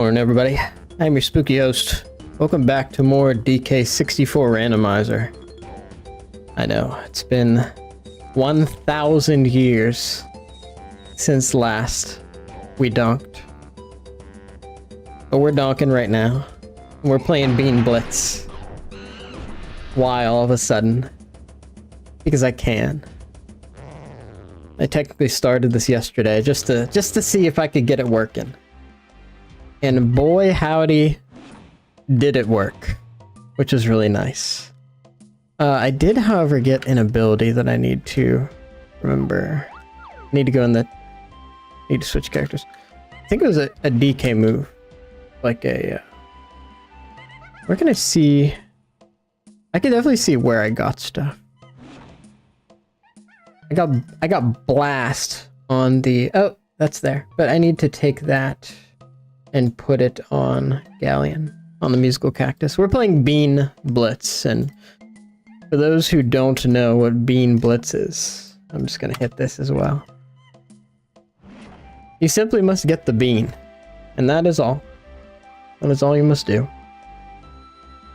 Morning everybody, I'm your spooky host. Welcome back to more DK64 randomizer. I know, it's been 1,000 years since last we donked. But we're donking right now. We're playing Bean Blitz. Why all of a sudden? Because I can. I technically started this yesterday just to see if I could get it working. And boy howdy, did it work, which is really nice. I did, however, get an ability that I need to remember. I need to go in the... need to switch characters. I think it was a DK move. Like a... where can I see... I can definitely see where I got stuff. I got blast on the... oh, that's there. But I need to take that and put it on Galleon, on the musical cactus. We're playing Bean Blitz, and for those who don't know what Bean Blitz is, I'm just gonna hit this as well. You simply must get the bean, and that is all. That is all you must do.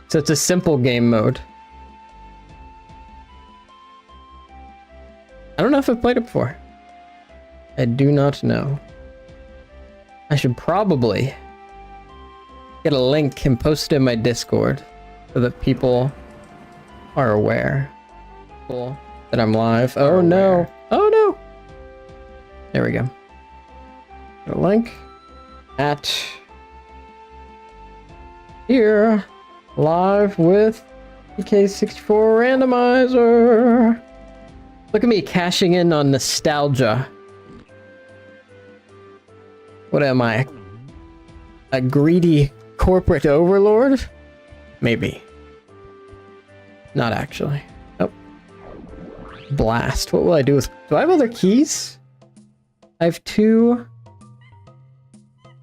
So it's a simple game mode. I don't know if I've played it before. I do not know. I should probably get a link and post it in my Discord so that people are aware that I'm live. Oh no! Oh no! There we go. A link at here, live with DK64 randomizer. Look at me cashing in on nostalgia. What am I? A greedy corporate overlord? Maybe. Not actually. Oh. Blast. What will I do with... do I have other keys? I have 2,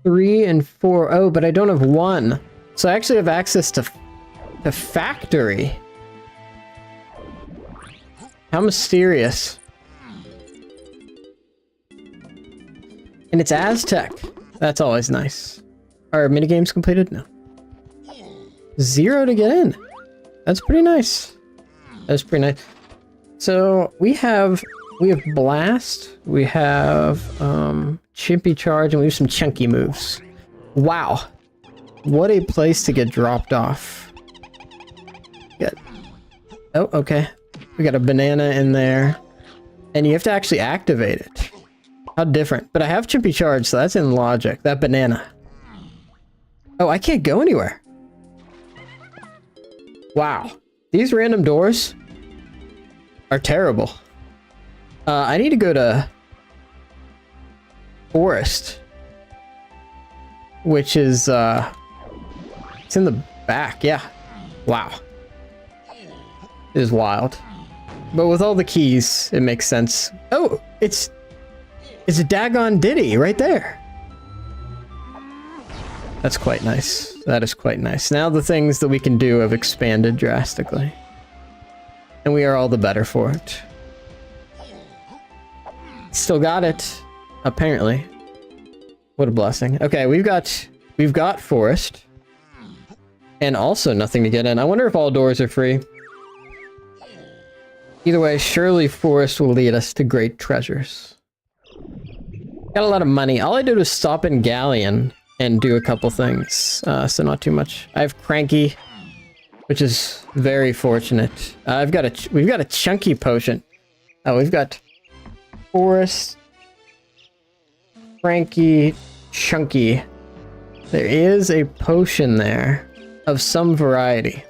3, and 4. Oh, but I don't have 1. So I actually have access to factory. How mysterious. And it's Aztec. That's always nice. Are minigames completed? No. 0 to get in. That's pretty nice. That's pretty nice. So we have blast, we have chimpy charge, and we have some chunky moves. Wow. What a place to get dropped off. Oh, okay. We got a banana in there. And you have to actually activate it. How different. But I have chimpy charge, so that's in logic. That banana. Oh, I can't go anywhere. Wow. These random doors are terrible. I need to go to forest, which is it's in the back. Yeah. Wow. It is wild. But with all the keys, it makes sense. Oh, it's a daggone Diddy right there. That's quite nice. That is quite nice. Now the things that we can do have expanded drastically. And we are all the better for it. Still got it, apparently. What a blessing. Okay, we've got forest. And also nothing to get in. I wonder if all doors are free. Either way, surely forest will lead us to great treasures. Got a lot of money. All I did was stop in Galleon and do a couple things, so not too much. I have Cranky, which is very fortunate. We've got a chunky potion. Oh, we've got forest, Cranky, chunky. There is a potion there of some variety.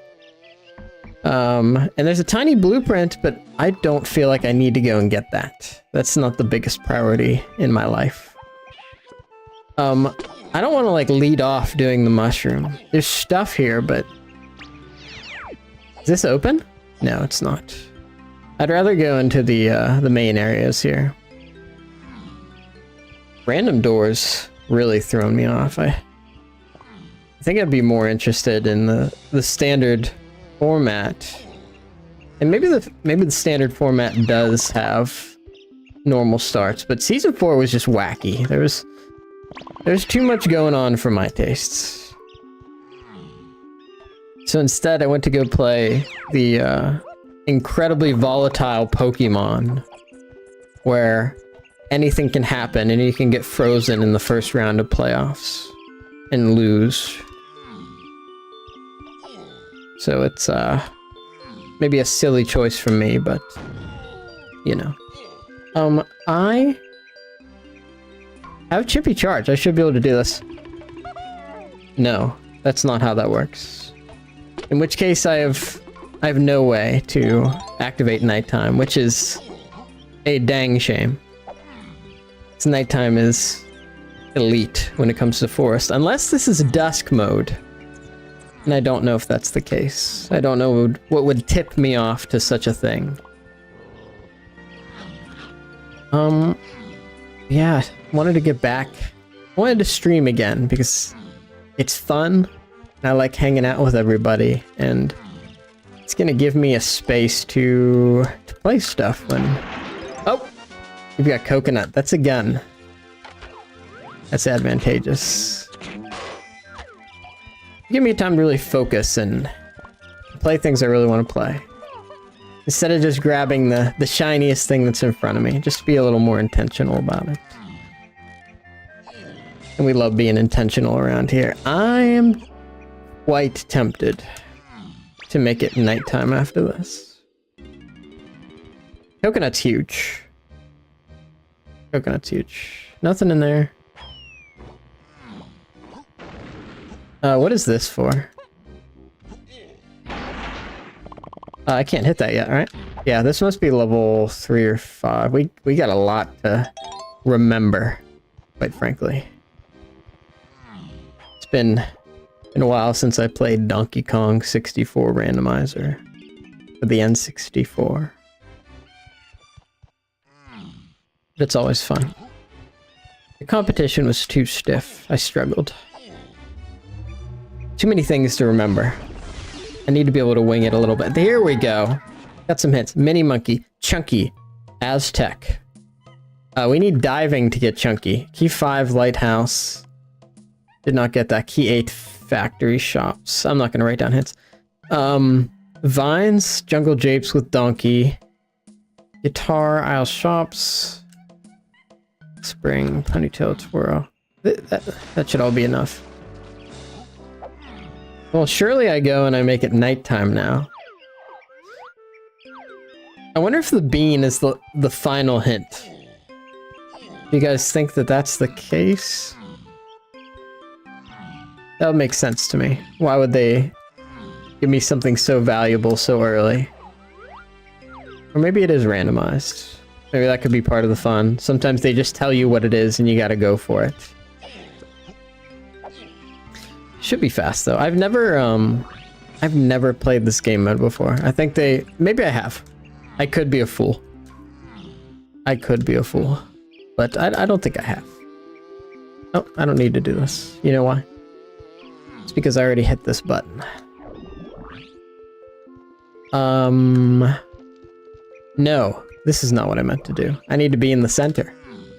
And there's a tiny blueprint, but I don't feel like I need to go and get that. That's not the biggest priority in my life. I don't want to like lead off doing the mushroom. There's stuff here, but is this open? No, it's not. I'd rather go into the main areas here. Random doors really thrown me off. I think I'd be more interested in the standard format. And maybe the standard format does have normal starts, but season 4 was just wacky. There was There's too much going on for my tastes. So instead, I went to go play the incredibly volatile Pokemon, where anything can happen and you can get frozen in the first round of playoffs and lose. So it's maybe a silly choice from me, but you know. I have Chippy Charge. I should be able to do this. No, that's not how that works. In which case I have no way to activate nighttime, which is a dang shame. Because nighttime is elite when it comes to forest, unless this is dusk mode. And I don't know if that's the case. I don't know what would tip me off to such a thing. Yeah, wanted to get back. I wanted to stream again because it's fun. And I like hanging out with everybody, and it's gonna give me a space to play stuff when... Oh! We've got Coconut. That's a gun. That's advantageous. Give me time to really focus and play things I really want to play. Instead of just grabbing the shiniest thing that's in front of me, just be a little more intentional about it. And we love being intentional around here. I am quite tempted to make it nighttime after this. Coconut's huge. Coconut's huge. Nothing in there. What is this for? I can't hit that yet, right? Yeah, this must be level 3 or 5. We got a lot to remember, quite frankly. It's been a while since I played Donkey Kong 64 randomizer for the N64. But it's always fun. The competition was too stiff. I struggled. Too many things to remember. I need to be able to wing it a little bit. Here we go. Got some hints. Mini Monkey, Chunky, Aztec. We need diving to get Chunky. Key 5, Lighthouse. Did not get that. Key 8, Factory Shops. I'm not going to write down hints. Vines, Jungle Japes with Donkey. Guitar, Isle Shops. Spring, Ponytail Twirl. That should all be enough. Well, surely I go and I make it nighttime now. I wonder if the bean is the final hint. Do you guys think that that's the case? That would make sense to me. Why would they give me something so valuable so early? Or maybe it is randomized. Maybe that could be part of the fun. Sometimes they just tell you what it is and you gotta go for it. Should be fast though. I've never played this game mode before. I think maybe I have. I could be a fool. I could be a fool. But I don't think I have. Oh, I don't need to do this. You know why? It's because I already hit this button. No, this is not what I meant to do. I need to be in the center.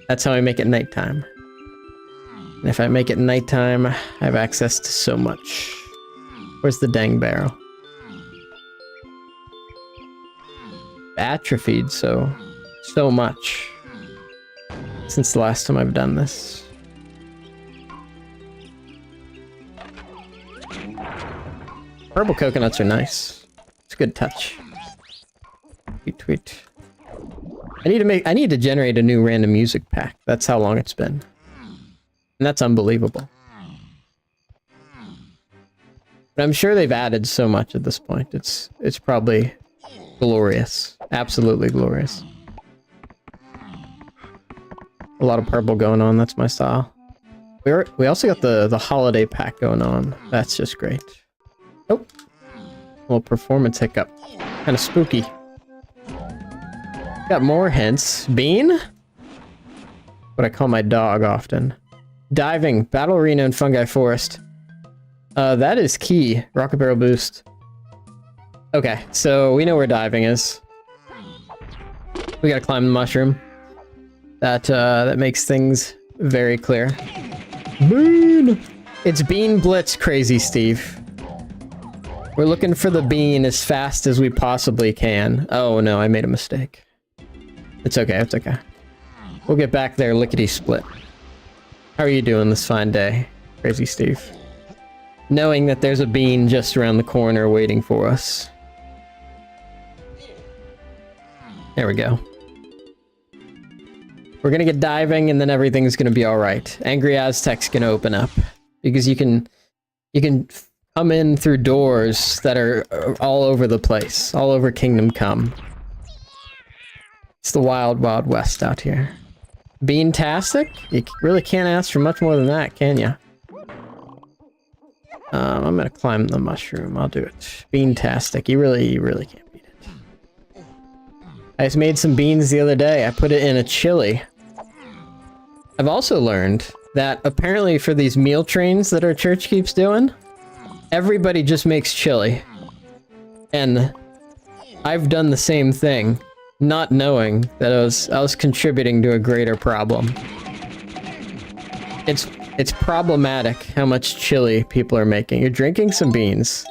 That's how I make it nighttime. And if I make it nighttime, I have access to so much. Where's the dang barrel? Atrophied so much since the last time I've done this. Purple coconuts are nice. It's a good touch. Tweet tweet. I need to generate a new random music pack. That's how long it's been. And that's unbelievable. But I'm sure they've added so much at this point. It's probably glorious. Absolutely glorious. A lot of purple going on. That's my style. We also got the holiday pack going on. That's just great. Oh. Little performance hiccup. Kind of spooky. Got more hints. Bean? What I call my dog often. Diving, Battle Arena, and Fungi Forest. That is key. Rocket Barrel Boost. Okay, so we know where diving is. We gotta climb the mushroom. That makes things very clear. Bean! It's Bean Blitz, Crazy Steve. We're looking for the bean as fast as we possibly can. Oh no, I made a mistake. It's okay, it's okay. We'll get back there lickety-split. How are you doing this fine day, Crazy Steve? Knowing that there's a bean just around the corner waiting for us. There we go. We're gonna get diving and then everything's gonna be alright. Angry Aztec's gonna open up. Because you can come in through doors that are all over the place. All over Kingdom Come. It's the wild, wild west out here. Bean-tastic? You really can't ask for much more than that, can ya? I'm gonna climb the mushroom. I'll do it. Bean-tastic. You really can't beat it. I just made some beans the other day. I put it in a chili. I've also learned that apparently for these meal trains that our church keeps doing, everybody just makes chili. And I've done the same thing, not knowing that I was contributing to a greater problem. It's problematic how much chili people are making. You're drinking some beans.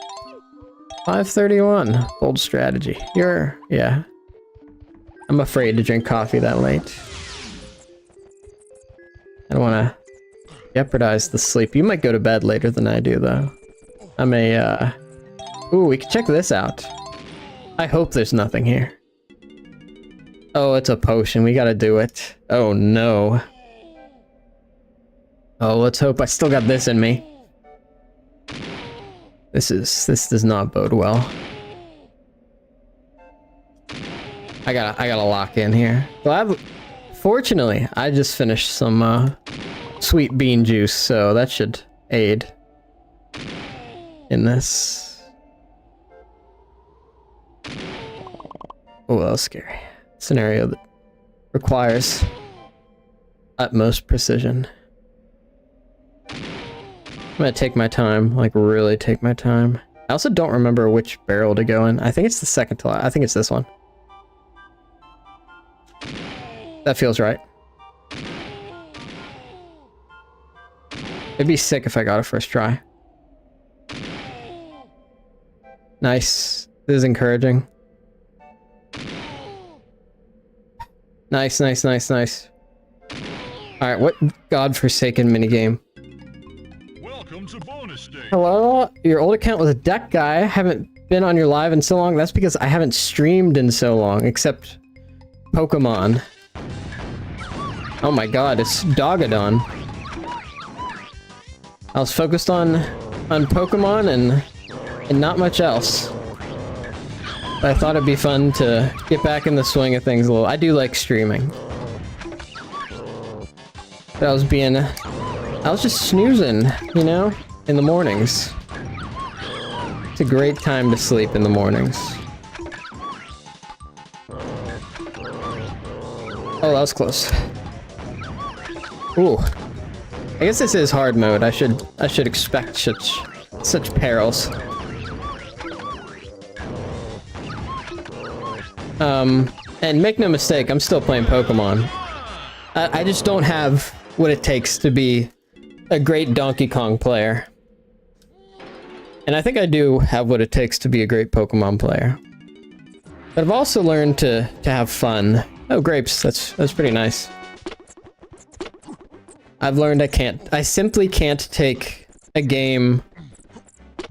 5:31. Bold strategy. Yeah. I'm afraid to drink coffee that late. I don't want to jeopardize the sleep. You might go to bed later than I do, though. Ooh, we can check this out. I hope there's nothing here. Oh, it's a potion. We gotta do it. Oh, no. Oh, let's hope I still got this in me. This does not bode well. I gotta lock in here. Well, fortunately, I just finished some, sweet bean juice, so that should aid in this. Oh, that was scary. Scenario that requires utmost precision. I'm gonna take my time, like really take my time. I also don't remember which barrel to go in. I think it's the second to last. I think it's this one. That feels right. It'd be sick if I got it first try. Nice. This is encouraging. Nice. Alright, what godforsaken minigame? Welcome to bonus stage. Hello? Your old account was a deck guy. I haven't been on your live in so long. That's because I haven't streamed in so long, except Pokemon. Oh my god, it's Dogadon. I was focused on Pokemon and not much else. But I thought it'd be fun to get back in the swing of things a little. I do like streaming. But I was just snoozing, you know, in the mornings. It's a great time to sleep in the mornings. Oh, that was close. Ooh. I guess this is hard mode. I should expect such perils. And make no mistake, I'm still playing Pokemon. I just don't have what it takes to be a great Donkey Kong player. And I think I do have what it takes to be a great Pokemon player. But I've also learned to have fun. Oh, grapes, that's pretty nice. I've learned I simply can't take a game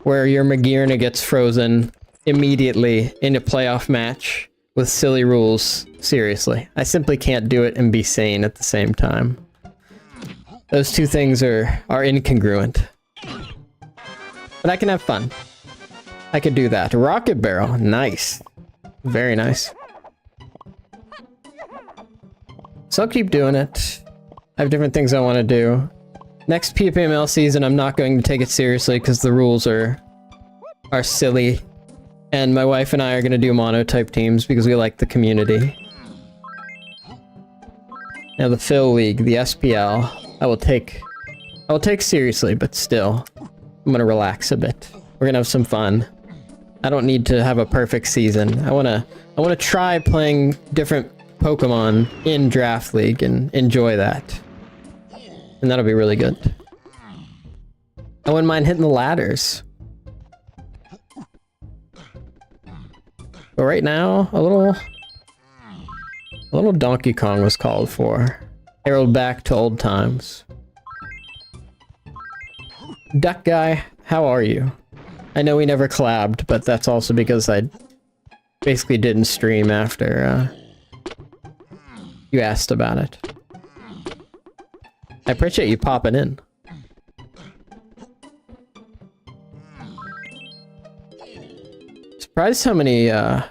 where your Magearna gets frozen immediately in a playoff match with silly rules seriously. I simply can't do it and be sane at the same time. Those two things are incongruent. But I can have fun. I could do that. Rocket barrel, nice. Very nice. So I'll keep doing it. I have different things I want to do. Next PPML season, I'm not going to take it seriously because the rules are silly. And my wife and I are going to do mono-type teams because we like the community. Now the Phil League, the SPL, I will take seriously, but still, I'm going to relax a bit. We're going to have some fun. I don't need to have a perfect season. I want to try playing different Pokemon in Draft League and enjoy that. And that'll be really good. I wouldn't mind hitting the ladders. But right now, a little Donkey Kong was called for. Herald back to old times. Duck Guy, how are you? I know we never collabed, but that's also because I basically didn't stream after you asked about it. I appreciate you popping in. Surprised how many, how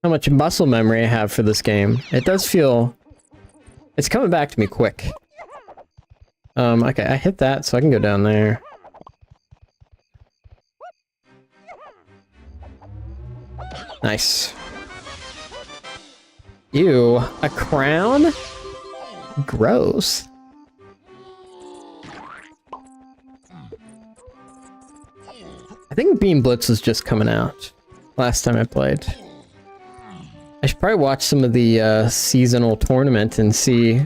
much muscle memory I have for this game. It does feel... It's coming back to me quick. Okay, I hit that, so I can go down there. Nice. Ew, a crown? Gross. I think Beam Blitz was just coming out last time I played. I should probably watch some of the seasonal tournament and see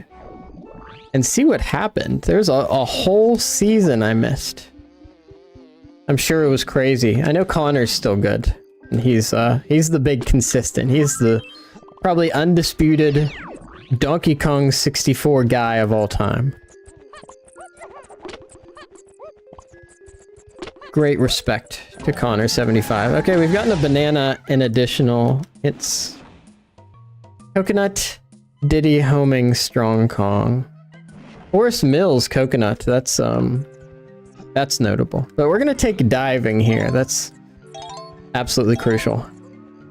what happened. There's a whole season I missed. I'm sure it was crazy. I know Connor's still good. And he's the big consistent. He's the probably undisputed Donkey Kong 64 guy of all time. Great respect to Connor 75. Okay, we've gotten a banana in additional. It's Coconut Diddy Homing Strong Kong. Forest Mills Coconut. That's notable. But we're gonna take diving here. That's absolutely crucial.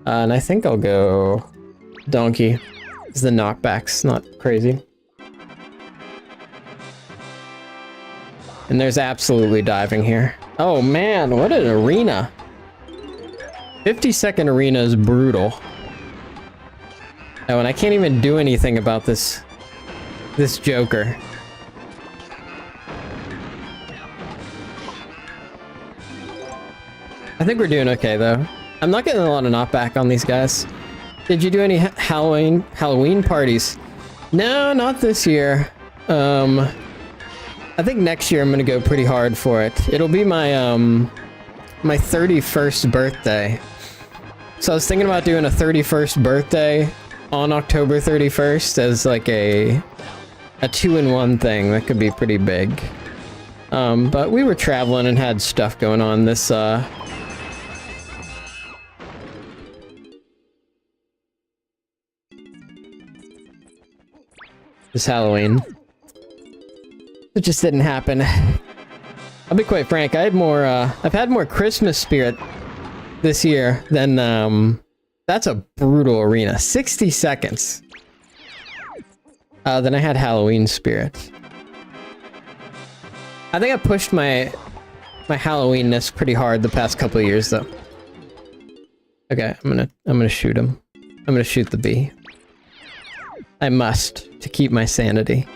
And I think I'll go Donkey. Because the knockback's not crazy. And there's absolutely diving here. Oh man, what an arena. 50-second arena is brutal. Oh, and I can't even do anything about this Joker. I think we're doing okay though. I'm not getting a lot of knockback on these guys. Did you do any Halloween parties? No, not this year. I think next year I'm gonna go pretty hard for it. It'll be my my 31st birthday. So I was thinking about doing a 31st birthday on October 31st as like a 2-in-1 thing. That could be pretty big. But we were traveling and had stuff going on this Halloween. It just didn't happen. I'll be quite frank, I had more, I've had more Christmas spirit this year than, that's a brutal arena. 60 seconds. Than I had Halloween spirit. I think I pushed my Halloweenness pretty hard the past couple of years though. Okay, I'm gonna shoot him. I'm gonna shoot the bee. I must, to keep my sanity.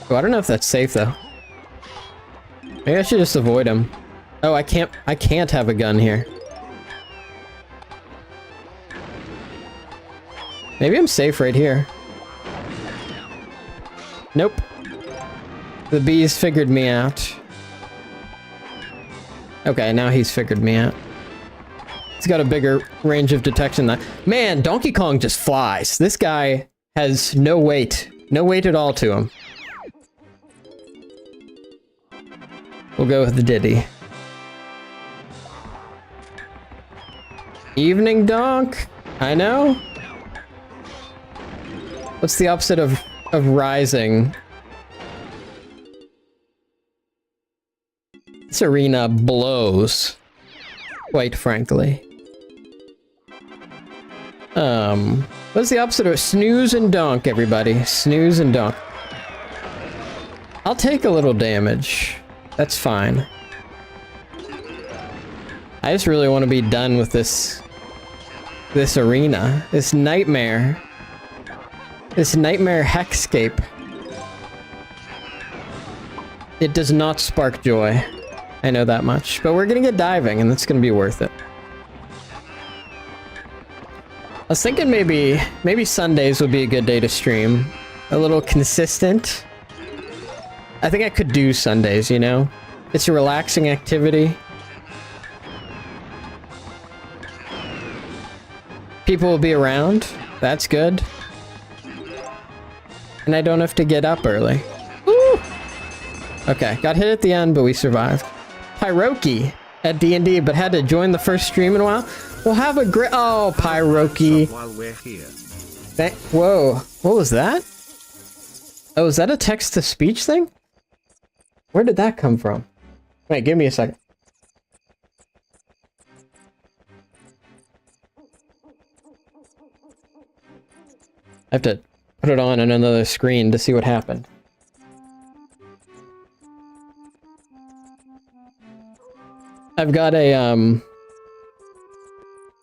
Oh, I don't know if that's safe though. Maybe I should just avoid him. Oh, I can't have a gun here. Maybe I'm safe right here. Nope. The bees figured me out. Okay, now he's figured me out. He's got a bigger range of detection than... Man, Donkey Kong just flies. This guy has no weight. No weight at all to him. We'll go with the Diddy. Evening Donk. I know. What's the opposite of rising? This arena blows. Quite frankly. What's the opposite of snooze and donk, everybody? Snooze and donk. I'll take a little damage. That's fine. I just really want to be done with this arena. This nightmare. This nightmare hexscape. It does not spark joy. I know that much. But we're gonna get diving, and that's gonna be worth it. I was thinking maybe Sundays would be a good day to stream. A little consistent. I think I could do Sundays, you know? It's a relaxing activity. People will be around. That's good. And I don't have to get up early. Woo! Okay, got hit at the end, but we survived. Pyroki at D&D, but had to join the first stream in a while. We'll have a great... Oh, Pyroki. While we're here. Whoa. What was that? Oh, is that a text-to-speech thing? Where did that come from? Wait, give me a second. I have to put it on another screen to see what happened. I've got a,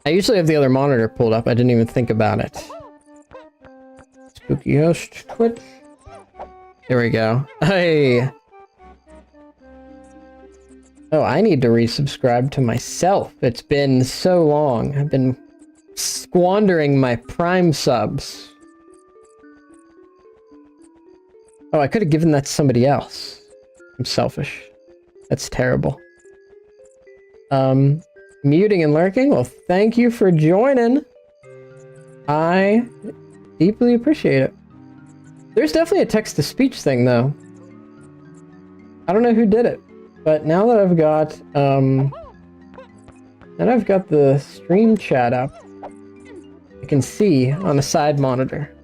I usually have the other monitor pulled up. I didn't even think about it. Sp00kyHost Twitch. There we go. Hey! Oh, I need to resubscribe to myself. It's been so long. I've been squandering my Prime subs. Oh, I could have given that to somebody else. I'm selfish. That's terrible. Muting and lurking? Well, thank you for joining. I deeply appreciate it. There's definitely a text-to-speech thing, though. I don't know who did it, but now that I've got, the stream chat up, I can see on a side monitor.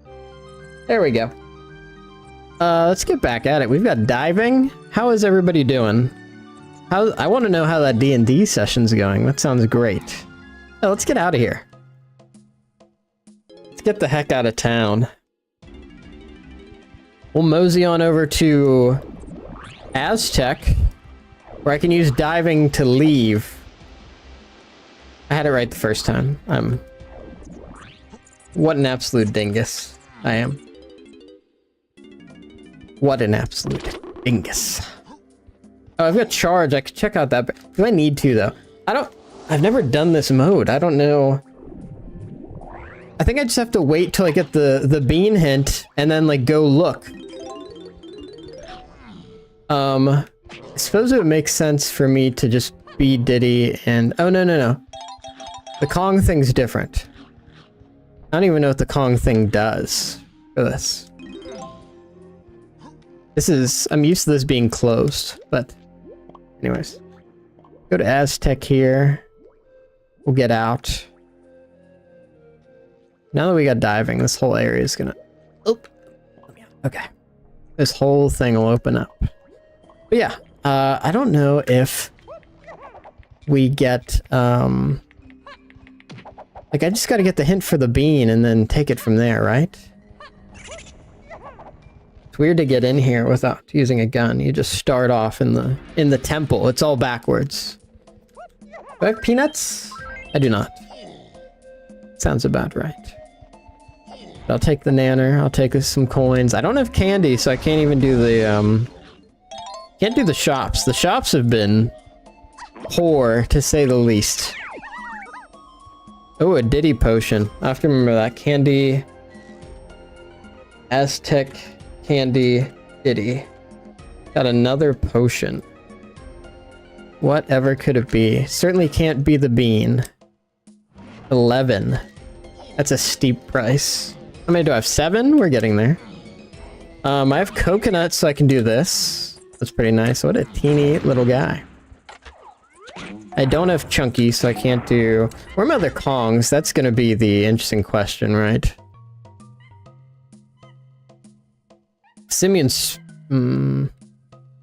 There we go. Let's get back at it. We've got diving. How is everybody doing? I want to know how that D&D session's going. That sounds great. Oh, let's get out of here. Let's get the heck out of town. We'll mosey on over to Aztec, where I can use diving to leave. I had it right the first time. What an absolute dingus I am. What an absolute dingus. Oh, I've got charge. I could check out that. Do I need to, though? I've never done this mode. I don't know. I think I just have to wait till I get the bean hint and then, like, go look. I suppose it would make sense for me to just be Diddy and... Oh, no. The Kong thing's different. I don't even know what the Kong thing does for this. I'm used to this being closed, but... Anyways. Go to Aztec here. We'll get out. Now that we got diving, this whole area is gonna... Oh! Okay. This whole thing will open up. But yeah, I don't know if we get, like, I just gotta get the hint for the bean and then take it from there, right? It's weird to get in here without using a gun. You just start off in the temple. It's all backwards. Do I have peanuts? I do not. Sounds about right. I'll take the nanner. I'll take some coins. I don't have candy, so I can't even do the, can't do the shops. The shops have been poor, to say the least. Oh, a Diddy potion. I have to remember that. Candy. Aztec. Candy. Diddy. Got another potion. Whatever could it be? Certainly can't be the bean. 11. That's a steep price. How many do I have? 7? We're getting there. I have coconut, so I can do this. That's pretty nice. What a teeny little guy. I don't have chunky, so I can't do... Where are my other Kongs? That's gonna be the interesting question, right? Simeon's...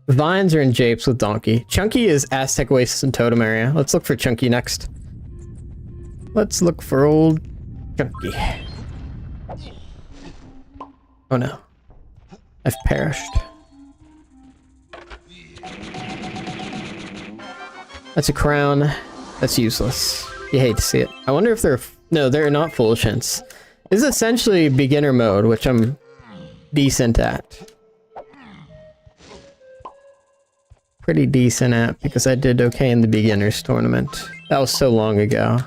Vines are in japes with Donkey. Chunky is Aztec Oasis and Totem Area. Let's look for Chunky next. Let's look for old Chunky. Oh no. I've perished. That's a crown. That's useless. You hate to see it. I wonder if they're... No, they're not foolish hints. This is essentially beginner mode, which I'm decent at. Pretty decent at, because I did okay in the beginners tournament. That was so long ago.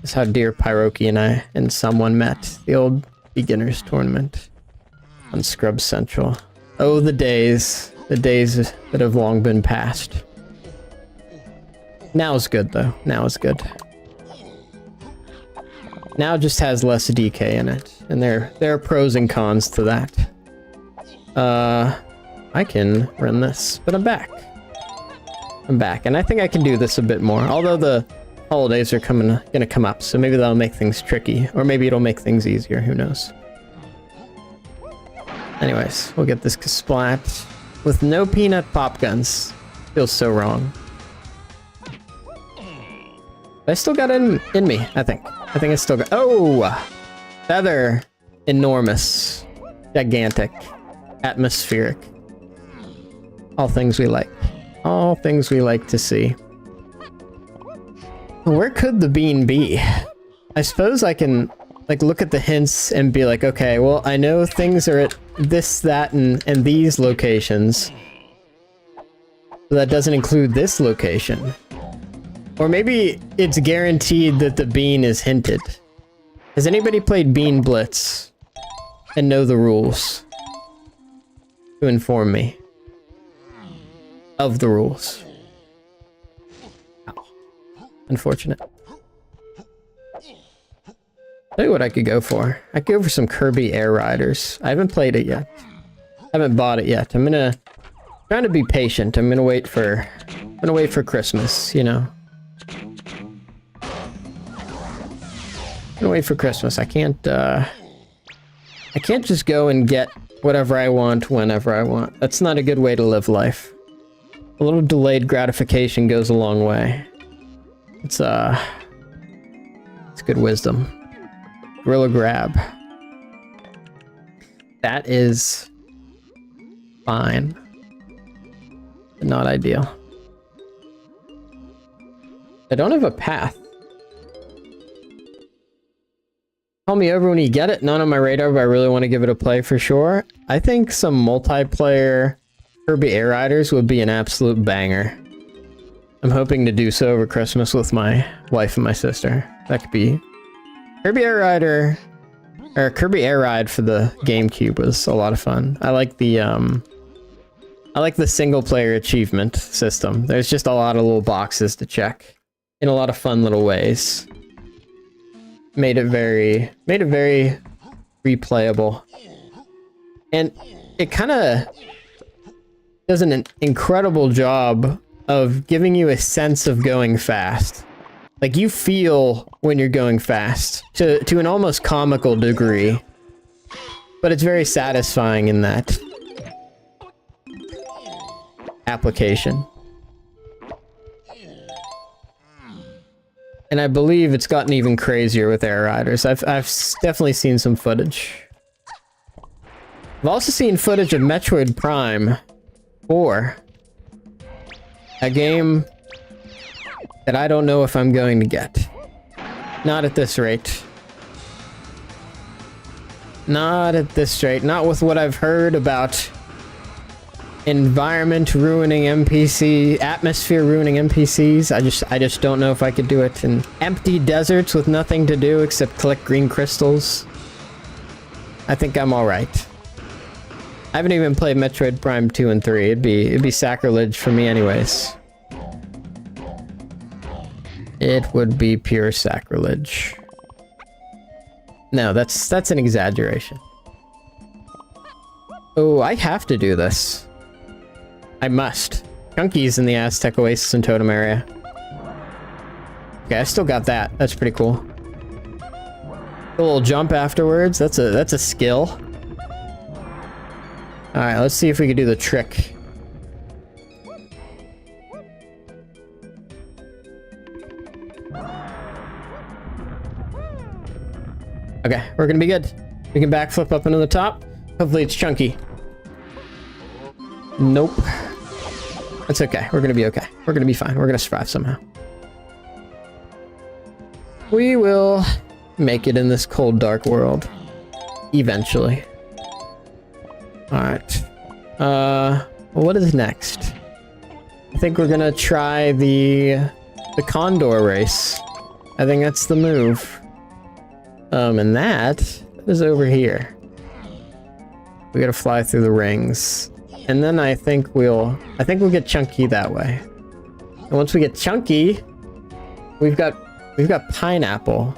That's how dear Pyroki and I and someone met. The old beginners tournament on Scrub Central. Oh, the days. the days that have long been past. Now is good though. Now is good. Now just has less DK in it, and there are pros and cons to that. I can run this, but I'm back. I'm back, and I think I can do this a bit more. Although the holidays are gonna come up, so maybe that'll make things tricky, or maybe it'll make things easier. Who knows? Anyways, we'll get this splat with no peanut pop guns. Feels so wrong. But I still got it in me, I think. I think I still got... Oh! Feather. Enormous. Gigantic. Atmospheric. All things we like. All things we like to see. Where could the bean be? I suppose I can, like, look at the hints and be like, okay, well, I know things are at this, that, and these locations. But that doesn't include this location. Or maybe it's guaranteed that the bean is hinted. Has anybody played Bean Blitz and know the rules? To inform me of the rules. Ow. Unfortunate. Tell you what I could go for. I could go for some Kirby Air Riders. I haven't played it yet. I haven't bought it yet. I'm trying to be patient. I'm gonna wait for Christmas, you know. I'm gonna wait for Christmas. I can't just go and get whatever I want whenever I want. That's not a good way to live life. A little delayed gratification goes a long way. It's good wisdom. Gorilla Grab. That is fine, but not ideal. I don't have a path. Call me over when you get it. Not on my radar, but I really want to give it a play for sure. I think some multiplayer Kirby Air Riders would be an absolute banger. I'm hoping to do so over Christmas with my wife and my sister. That could be Kirby Air Rider, or Kirby Air Ride for the GameCube was a lot of fun. I like the single player achievement system. There's just a lot of little boxes to check in a lot of fun little ways. Made it very replayable. And it kind of does an incredible job of giving you a sense of going fast. Like, you feel when you're going fast to an almost comical degree. But it's very satisfying in that application. And I believe it's gotten even crazier with Air Riders. I've definitely seen some footage. I've also seen footage of Metroid Prime 4. A game that I don't know if I'm going to get. Not at this rate. Not at this rate. Not with what I've heard about environment ruining NPC, atmosphere ruining NPCs. I just don't know if I could do it. And empty deserts with nothing to do except collect green crystals. I think I'm all right. I haven't even played Metroid Prime 2 and 3. It'd be sacrilege for me anyways. It would be pure sacrilege. No, that's an exaggeration. Oh, I have to do this. I must. Chunky's in the Aztec Oasis and Totem area. Okay, I still got that. That's pretty cool. A little jump afterwards. That's a skill. All right, let's see if we can do the trick. Okay, we're gonna be good. We can backflip up into the top. Hopefully it's chunky. Nope. That's okay. We're gonna be okay. We're gonna be fine. We're gonna survive somehow. We will make it in this cold, dark world. Eventually. Alright. What is next? I think we're gonna try the Condor race. I think that's the move. And that is over here. We gotta fly through the rings. and then I think we'll get Chunky that way. And once we get Chunky, we've got Pineapple.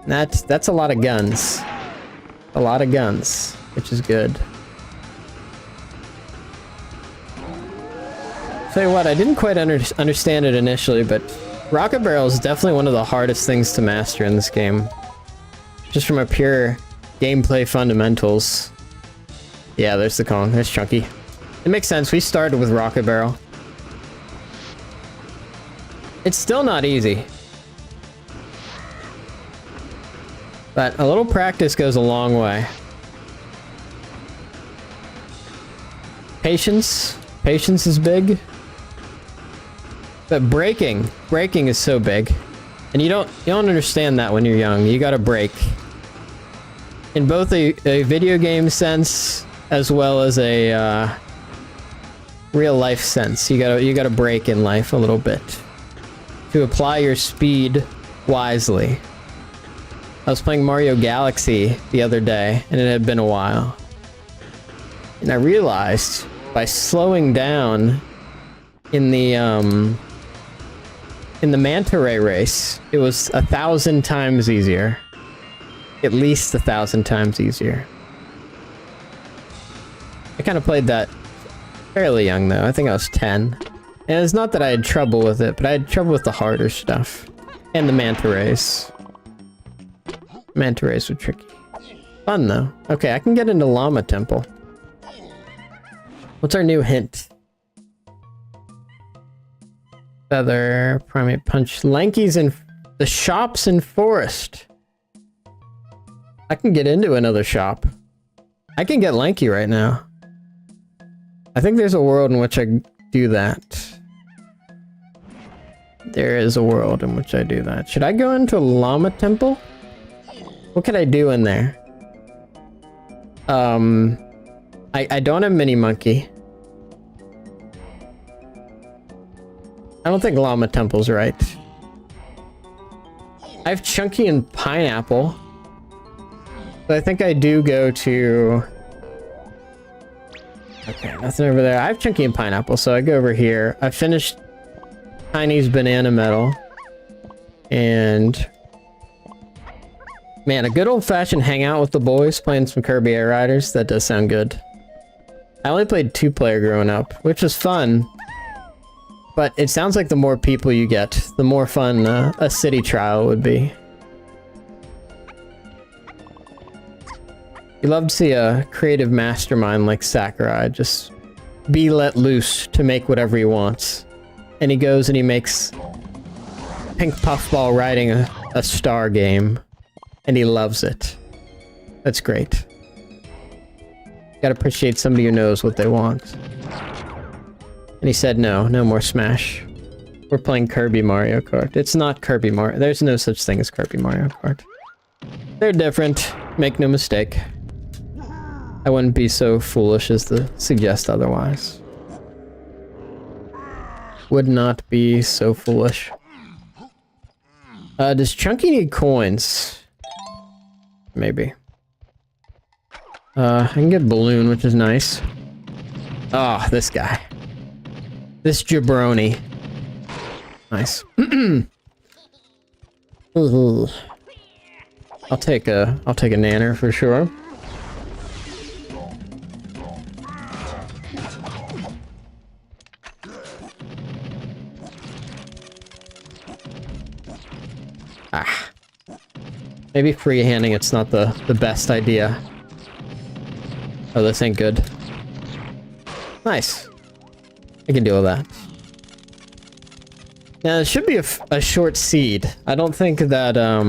That's a lot of guns. A lot of guns, which is good. Tell you what, I didn't quite understand it initially, but Rocket Barrel is definitely one of the hardest things to master in this game. Just from a pure gameplay fundamentals. Yeah, there's the Kong. There's Chunky. It makes sense. We started with Rocket Barrel. It's still not easy. But a little practice goes a long way. Patience. Patience is big. But braking is so big. And you don't understand that when you're young. You gotta brake. In both a video game sense as well as a real life sense. You gotta brake in life a little bit to apply your speed wisely. I was playing Mario Galaxy the other day, and it had been a while. And I realized by slowing down in the manta ray race, it was 1,000 times easier. At least 1,000 times easier. I kind of played that fairly young though. I think I was 10. And it's not that I had trouble with it, but I had trouble with the harder stuff. And the manta rays. Manta rays were tricky. Fun though. Okay, I can get into Llama Temple. What's our new hint? Feather, Primate Punch, Lanky's in the shops in Forest. I can get into another shop. I can get Lanky right now. I think there's a world in which I do that. There is a world in which I do that. Should I go into Llama Temple? What can I do in there? I don't have Mini Monkey. I don't think Llama Temple's right. I have Chunky and Pineapple. But I think I do go to... Okay, nothing over there. I have Chunky and Pineapple, so I go over here. I finished Tiny's Banana Medal. And... Man, a good old-fashioned hangout with the boys, playing some Kirby Air Riders. That does sound good. I only played 2-player growing up, which was fun. But it sounds like the more people you get, the more fun a city trial would be. You love to see a creative mastermind like Sakurai just be let loose to make whatever he wants. And he goes and he makes Pink Puffball riding a star game. And he loves it. That's great. Gotta appreciate somebody who knows what they want. And he said no more Smash. We're playing Kirby Mario Kart. It's not Kirby Mario. There's no such thing as Kirby Mario Kart. They're different. Make no mistake. I wouldn't be so foolish as to suggest otherwise. Would not be so foolish. Does Chunky need coins? Maybe. I can get Balloon, which is nice. Oh, this guy. This jabroni. Nice. I'll take a nanner for sure. Ah. Maybe freehanding it's not the best idea. Oh, this ain't good. Nice. I can deal with that. Now, it should be a short seed. I don't think that, I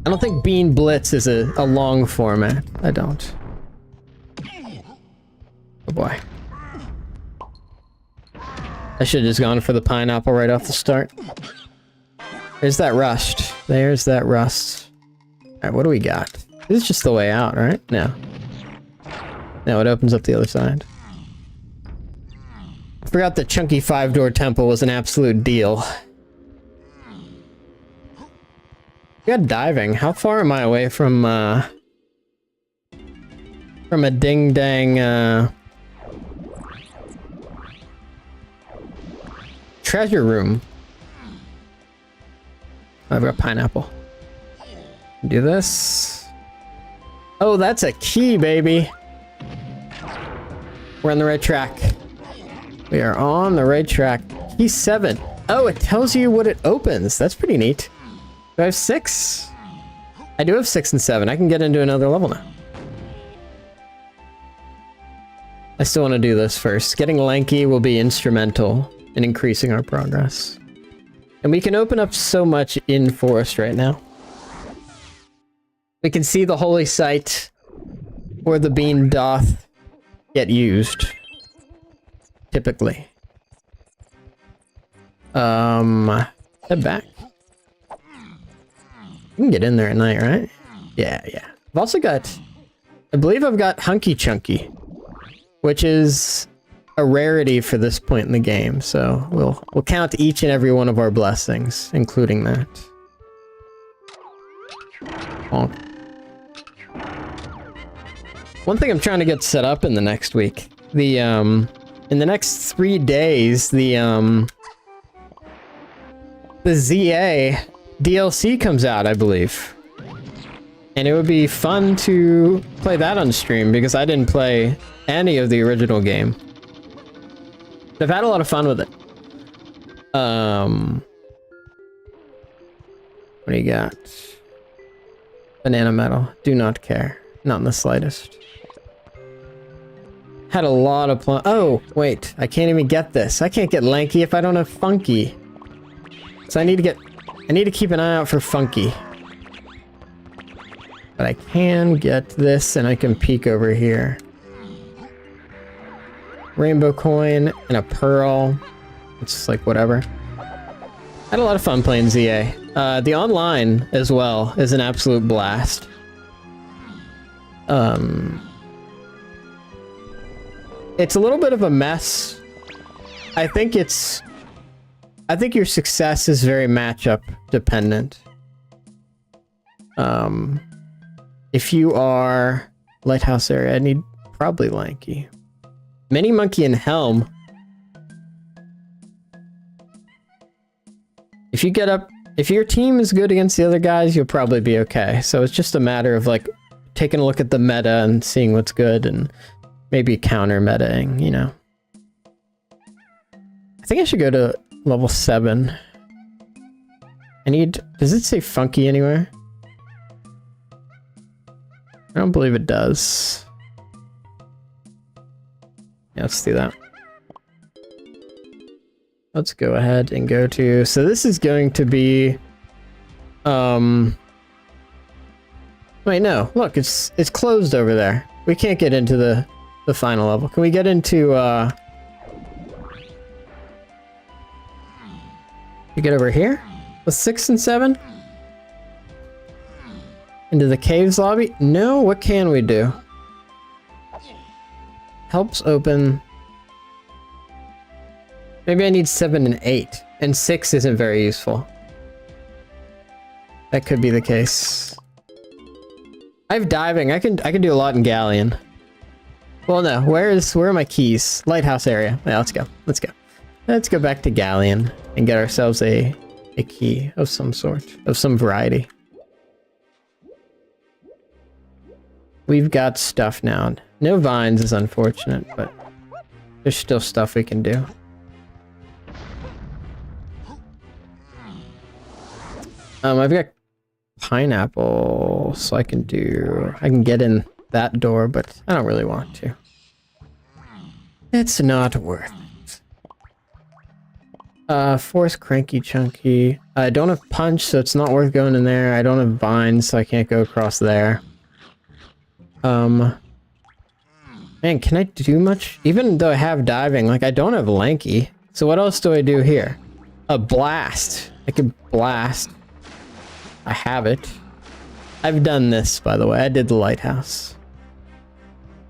don't think Bean Blitz is a long format. I don't. Oh boy. I should have just gone for the pineapple right off the start. There's that rust. There's that rust. Alright, what do we got? This is just the way out, right? No. No, it opens up the other side. I forgot that Chunky 5-door temple was an absolute deal. We got diving. How far am I away from from a ding-dang, treasure room. I've got pineapple. Do this. Oh, that's a key, baby. We're on the right track. We are on the right track. Key 7. Oh, it tells you what it opens. That's pretty neat. Do I have 6? I do have 6 and 7. I can get into another level now. I still want to do this first. Getting lanky will be instrumental in increasing our progress. And we can open up so much in Forest right now. We can see the holy site where the bean doth get used. Typically. Head back. You can get in there at night, right? Yeah. I've also got... I believe I've got Hunky Chunky, which is a rarity for this point in the game, so we'll count each and every one of our blessings, including that. Bonk. One thing I'm trying to get set up in the next week, in the next 3 days, the ZA DLC comes out, I believe. And it would be fun to play that on stream, because I didn't play any of the original game. I've had a lot of fun with it. What do you got? Banana metal. Do not care. Not in the slightest. Had a lot of oh, wait. I can't even get this. I can't get lanky if I don't have funky. So I need to keep an eye out for funky. But I can get this and I can peek over here. Rainbow coin and a pearl. It's like whatever. Had a lot of fun playing ZA. The online as well is an absolute blast. It's a little bit of a mess. I think your success is very matchup dependent. If you are lighthouse area, I need probably lanky. Mini monkey and helm. If you get up, if your team is good against the other guys, you'll probably be okay. So it's just a matter of like taking a look at the meta and seeing what's good and maybe counter metaing, you know. I think I should go to level 7. Does it say funky anywhere? I don't believe it does. Yeah, let's do that. Let's go ahead and go to... So this is going to be... Wait, no. Look, it's closed over there. We can't get into the final level. Can we get into... You get over here? With 6 and 7? Into the caves lobby? No, what can we do? Helps open... Maybe I need 7 and 8. And 6 isn't very useful. That could be the case. I have diving. I can do a lot in Galleon. Well, no. Where are my keys? Lighthouse area. Yeah, let's go. Let's go back to Galleon and get ourselves a key of some sort, of some variety. We've got stuff now. No vines is unfortunate, but there's still stuff we can do. I've got pineapple, so I can get in that door, but I don't really want to. It's not worth it. Force Cranky Chunky. I don't have punch, so it's not worth going in there. I don't have vines, so I can't go across there. Man, can I do much? Even though I have diving, like I don't have lanky. So what else do I do here? A blast. I can blast. I have it. I've done this, by the way. I did the lighthouse.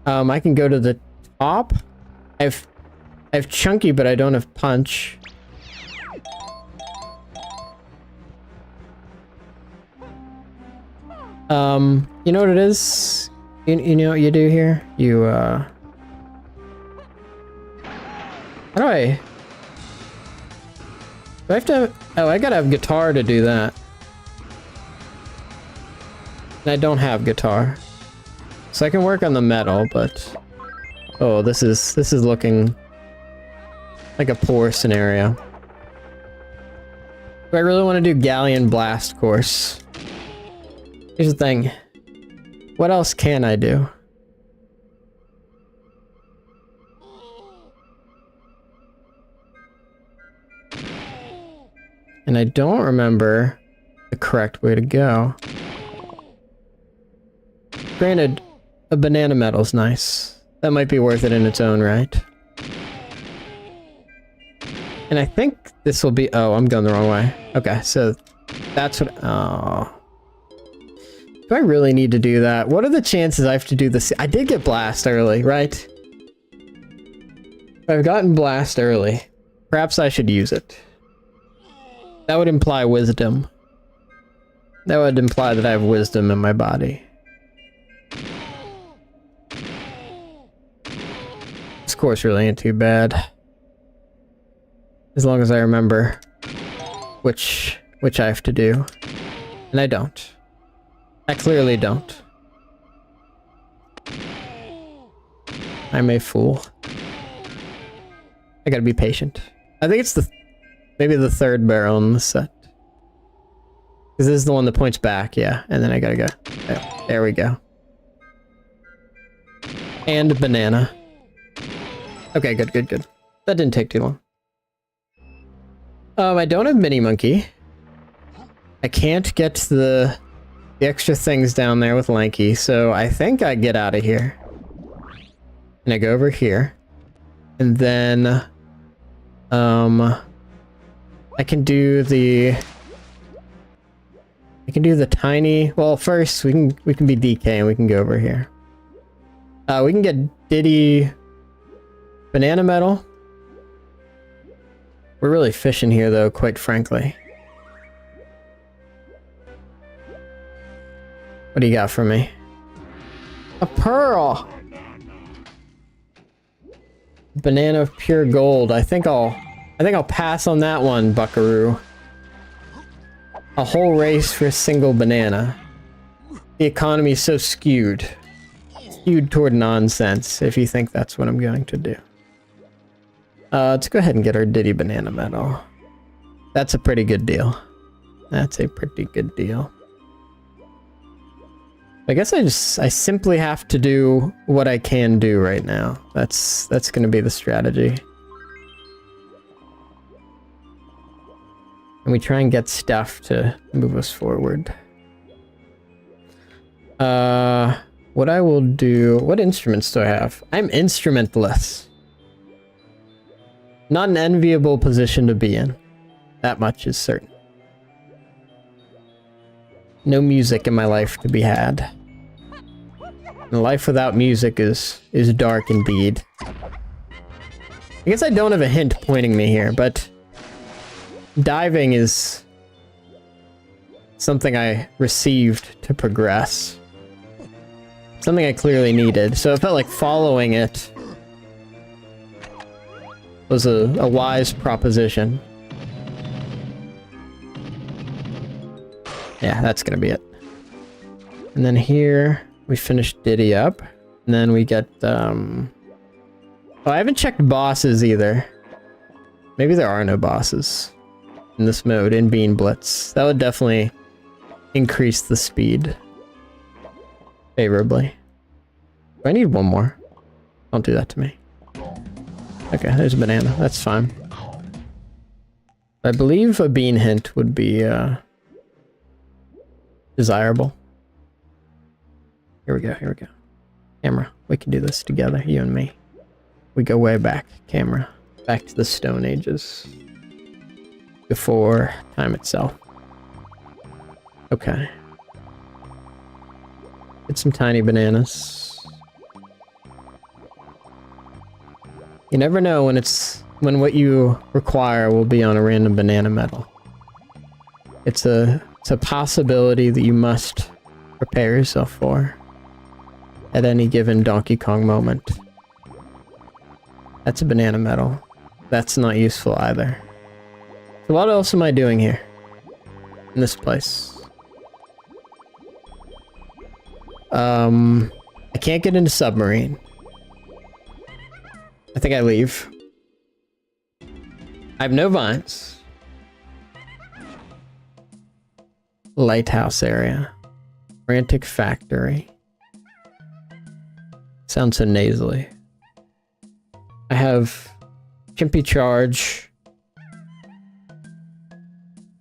I can go to the top. I have chunky, but I don't have punch. You know what it is? You know what you do here? You, how do I have to... Oh, I gotta have guitar to do that. And I don't have guitar. So I can work on the metal, but... Oh, this is looking like a poor scenario. Do I really want to do Galleon Blast Course? Here's the thing. What else can I do? And I don't remember the correct way to go. Granted, a banana medal's nice. That might be worth it in its own right. And I think this will be... Oh, I'm going the wrong way. Okay, so that's what... Oh. Do I really need to do that? What are the chances I have to do this? I did get blast early, right? I've gotten blast early. Perhaps I should use it. That would imply wisdom. That would imply that I have wisdom in my body. This course really ain't too bad. As long as I remember which I have to do. And I don't. I clearly don't. I'm a fool. I gotta be patient. I think it's maybe the third barrel in the set. Because this is the one that points back, yeah. And then I gotta go. There we go. And banana. Okay, good. That didn't take too long. I don't have Mini Monkey. I can't get the extra things down there with Lanky, so I think I get out of here. And I go over here. And then, I can do the tiny... Well, first, we can be DK and we can go over here. We can get Diddy Banana Medal. We're really fishing here, though, quite frankly. What do you got for me? A pearl! Banana of pure gold. I think I'll pass on that one, buckaroo. A whole race for a single banana. The economy is so skewed. Skewed toward nonsense, if you think that's what I'm going to do. Let's go ahead and get our Diddy Banana Medal. That's a pretty good deal. That's a pretty good deal. I guess I simply have to do what I can do right now. That's gonna be the strategy. And we try and get stuff to move us forward. What I will do... What instruments do I have? I'm instrumentless. Not an enviable position to be in. That much is certain. No music in my life to be had. And life without music is dark indeed. I guess I don't have a hint pointing me here, but diving is something I received to progress. Something I clearly needed, so it felt like following it was a wise proposition. Yeah, that's gonna be it. And then here, we finish Diddy up. And then we get, Oh, I haven't checked bosses either. Maybe there are no bosses in this mode, in Bean Blitz. That would definitely increase the speed favorably. Do I need one more? Don't do that to me. Okay, there's a banana. That's fine. I believe a bean hint would be, desirable. Here we go. Camera, we can do this together, you and me. We go way back, camera. Back to the Stone Ages. Before time itself. Okay. Get some tiny bananas. You never know when what you require will be on a random banana medal. It's a possibility that you must prepare yourself for. at any given Donkey Kong moment. That's a banana medal. That's not useful either. So what else am I doing here? In this place? I can't get into submarine. I think I leave. I have no vines. Lighthouse area. Frantic factory. Sounds so nasally. I have Chimpy Charge.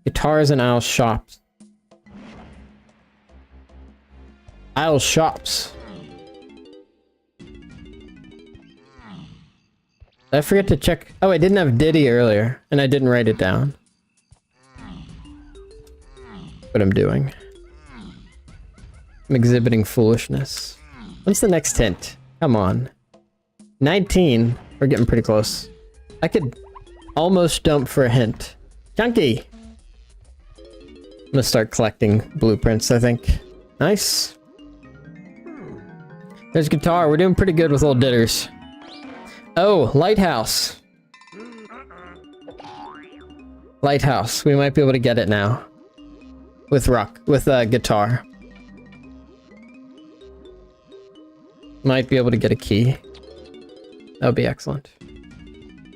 Guitars and Isle Shops. Isle Shops. Did I forget to check? Oh, I didn't have Diddy earlier, and I didn't write it down. What I'm doing. I'm exhibiting foolishness. What's the next hint? Come on. 19. We're getting pretty close. I could almost dump for a hint. Chunky! I'm gonna start collecting blueprints, I think. Nice. There's guitar. We're doing pretty good with old ditters. Oh, lighthouse. Lighthouse. We might be able to get it now. With guitar. Might be able to get a key. That would be excellent.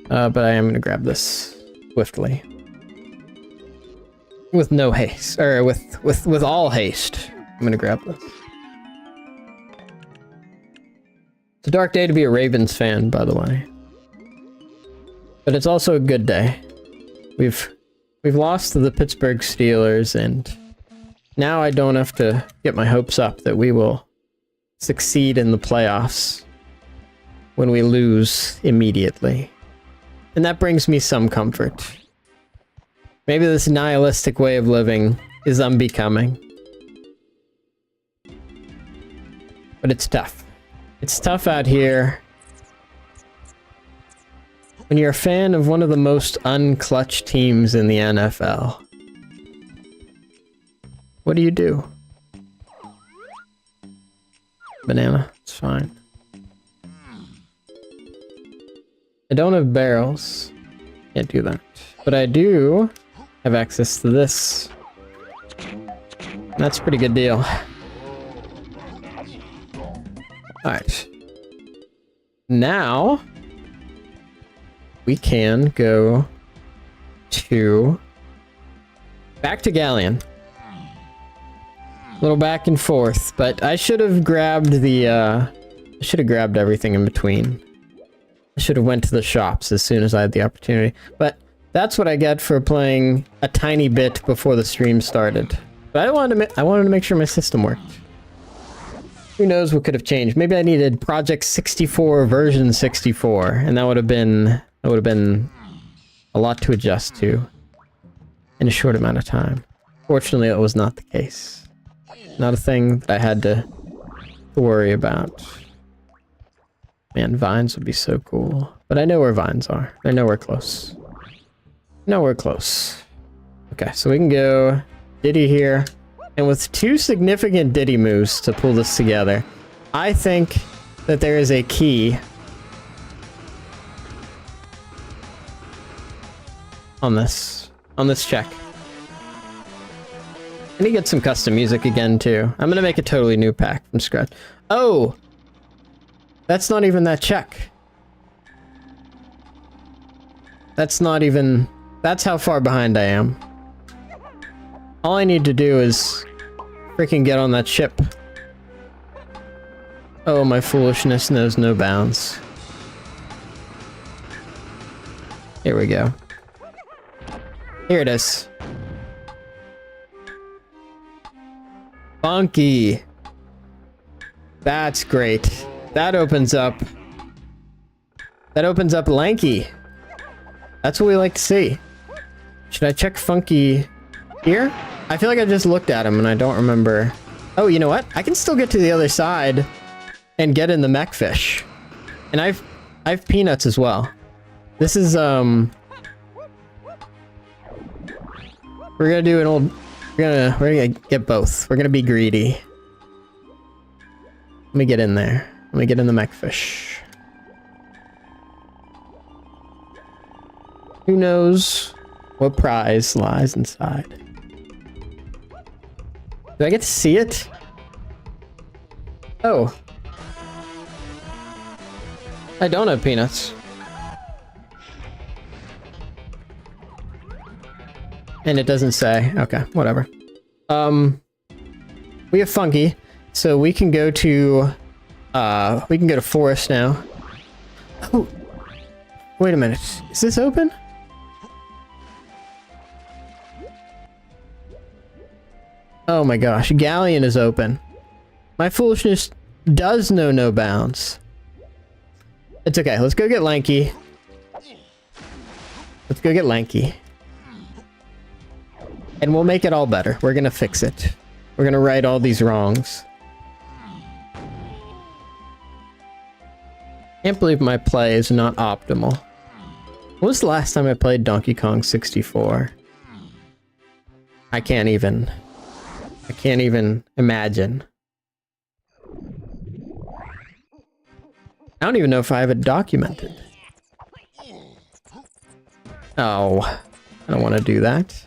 But I am gonna grab this swiftly. With no haste. Or with all haste. I'm gonna grab this. It's a dark day to be a Ravens fan, by the way. But it's also a good day. We've lost to the Pittsburgh Steelers, and now I don't have to get my hopes up that we will succeed in the playoffs when we lose immediately. And that brings me some comfort. Maybe this nihilistic way of living is unbecoming. But it's tough. It's tough out here when you're a fan of one of the most unclutched teams in the NFL. What do you do? Banana, it's fine. I don't have barrels. Can't do that. But I do have access to this. That's a pretty good deal. Alright. Now, we can go back to Galleon. A little back and forth, but I should have grabbed I should have grabbed everything in between. I should have went to the shops as soon as I had the opportunity. But that's what I get for playing a tiny bit before the stream started. But I wanted to make sure my system worked. Who knows what could have changed? Maybe I needed Project 64 version 64, and that would have been a lot to adjust to in a short amount of time. Fortunately, it was not the case. Not a thing that I had to worry about. Man, vines would be so cool. But I know where vines are. They're nowhere close. Nowhere close. Okay, so we can go Diddy here. And with two significant Diddy moves to pull this together, I think that there is a key on this check. I need to get some custom music again, too. I'm gonna make a totally new pack from scratch. Oh! That's not even that check. That's not even... That's how far behind I am. All I need to do is freaking get on that ship. Oh, my foolishness knows no bounds. Here we go. Here it is. Funky. That's great. That opens up Lanky. That's what we like to see. Should I check Funky here? I feel like I just looked at him and I don't remember. Oh, you know what? I can still get to the other side and get in the mech fish. And I've peanuts as well. This is we're gonna do an old we're gonna get both. We're gonna be greedy. Let me get in there. Let me get in the mechfish. Who knows what prize lies inside? Do I get to see it? Oh. I don't have peanuts. And it doesn't say. Okay, whatever. We have Funky, so we can go to forest now. Oh, wait a minute. Is this open? Oh my gosh, Galleon is open. My foolishness does know no bounds. It's okay, let's go get Lanky. Let's go get Lanky. And we'll make it all better. We're gonna fix it. We're gonna right all these wrongs. Can't believe my play is not optimal. When was the last time I played Donkey Kong 64? I can't even imagine. I don't even know if I have it documented. Oh, I don't want to do that.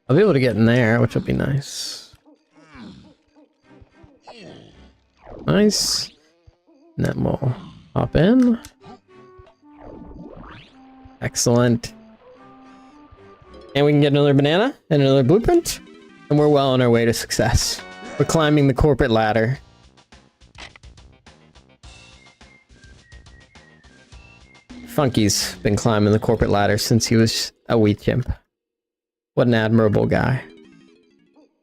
I'll be able to get in there, which will be nice. Nice. And then we'll hop in. Excellent. And we can get another banana and another blueprint. And we're well on our way to success. We're climbing the corporate ladder. Funky's been climbing the corporate ladder since he was a wee chimp. What an admirable guy.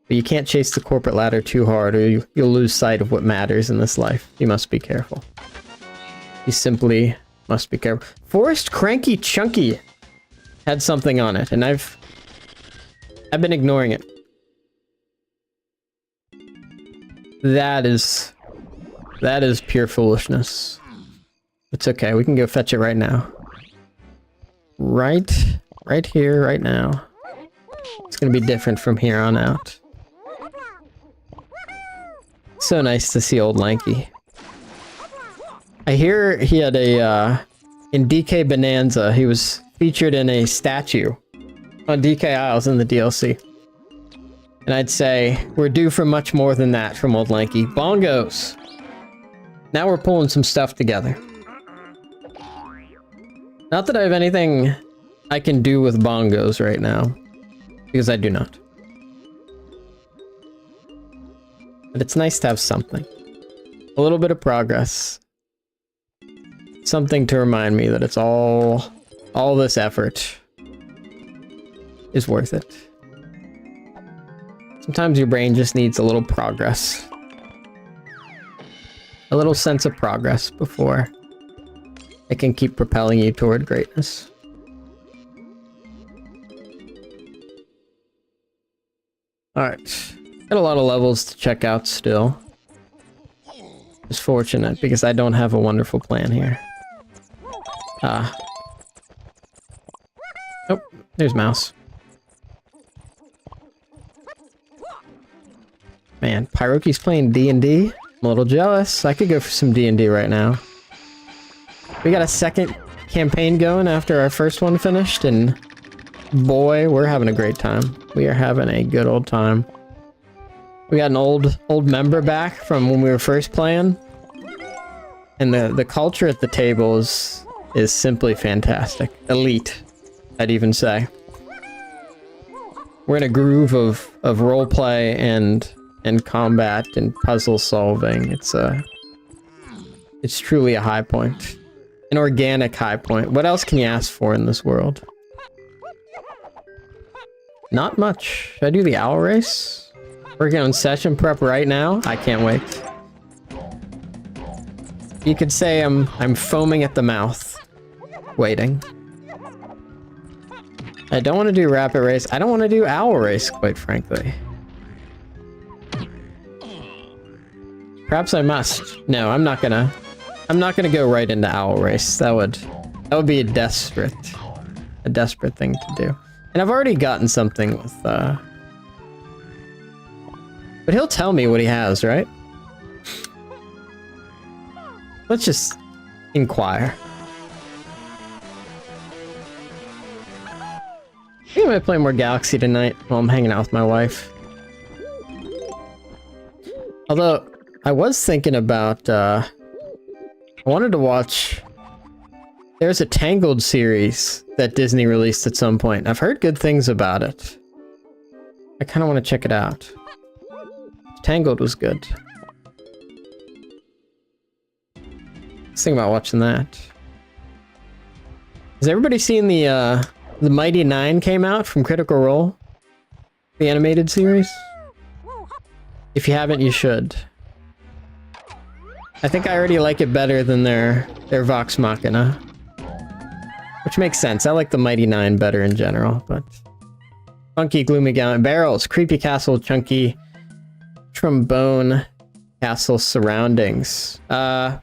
But you can't chase the corporate ladder too hard or you'll lose sight of what matters in this life. You must be careful. You simply must be careful. Forest Cranky Chunky had something on it, and I've been ignoring it. That is pure foolishness. It's okay, we can go fetch it right now. Right here, right now. It's gonna be different from here on out. So nice to see old Lanky. I hear he had a, in DK Bonanza, he was featured in a statue on DK Isles in the DLC. And I'd say, we're due for much more than that from old Lanky. Bongos! Now we're pulling some stuff together. Not that I have anything I can do with bongos right now. Because I do not. But it's nice to have something. A little bit of progress. Something to remind me that it's all this effort is worth it. Sometimes your brain just needs a little progress. A little sense of progress before it can keep propelling you toward greatness. Alright. Got a lot of levels to check out still. It's fortunate because I don't have a wonderful plan here. Oh, there's Mouse. Man, Pyroki's playing D&D. I'm a little jealous. I could go for some D&D right now. We got a second campaign going after our first one finished, and boy, we're having a great time. We are having a good old time. We got an old member back from when we were first playing. And the culture at the table is simply fantastic. Elite, I'd even say. We're in a groove of roleplay and combat and puzzle solving. It's truly a high point. An organic high point. What else can you ask for in this world? Not much. Should I do the owl race? Working on session prep right now? I can't wait. You could say I'm foaming at the mouth. Waiting. I don't want to do rapid race. I don't want to do owl race, quite frankly. Perhaps I must. No, I'm not gonna go right into owl race. That would be a desperate thing to do. And I've already gotten something with But he'll tell me what he has, right? Let's just inquire. I think I might play more Galaxy tonight while I'm hanging out with my wife. Although, I was thinking about, I wanted to watch... There's a Tangled series that Disney released at some point. I've heard good things about it. I kind of want to check it out. Tangled was good. Let's think about watching that. Has everybody seen the Mighty Nine came out from Critical Role? The animated series? If you haven't, you should. I think I already like it better than their Vox Machina. Which makes sense. I like the Mighty Nine better in general, but... Funky, Gloomy Gallant Barrels, Creepy Castle, Chunky, Trombone, Castle Surroundings. I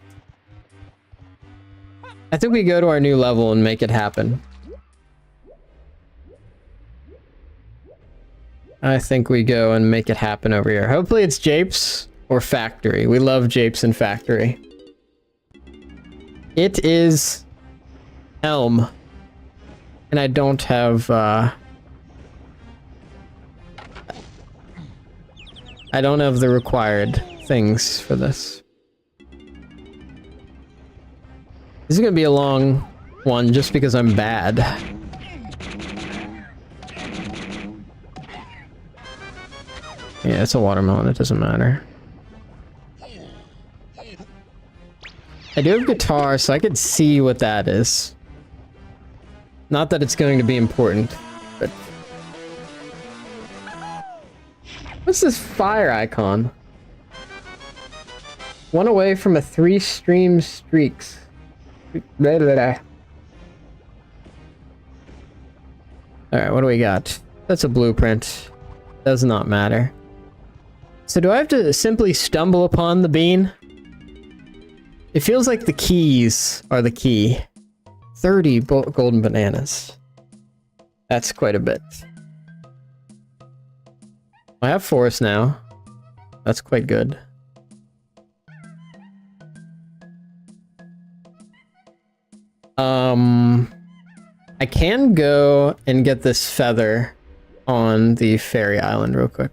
think we go to our new level and make it happen. I think we go and make it happen over here. Hopefully it's Japes or Factory. We love Japes and Factory. It is Elm. And I don't have, I don't have the required things for this. This is gonna be a long one just because I'm bad. Yeah, it's a watermelon, it doesn't matter. I do have guitar, so I could see what that is. Not that it's going to be important, but... What's this fire icon? One away from a 3-stream streaks. Alright, what do we got? That's a blueprint. Does not matter. So do I have to simply stumble upon the bean? It feels like the keys are the key. 30 golden bananas. That's quite a bit. I have forest now. That's quite good. I can go and get this feather on the fairy island real quick.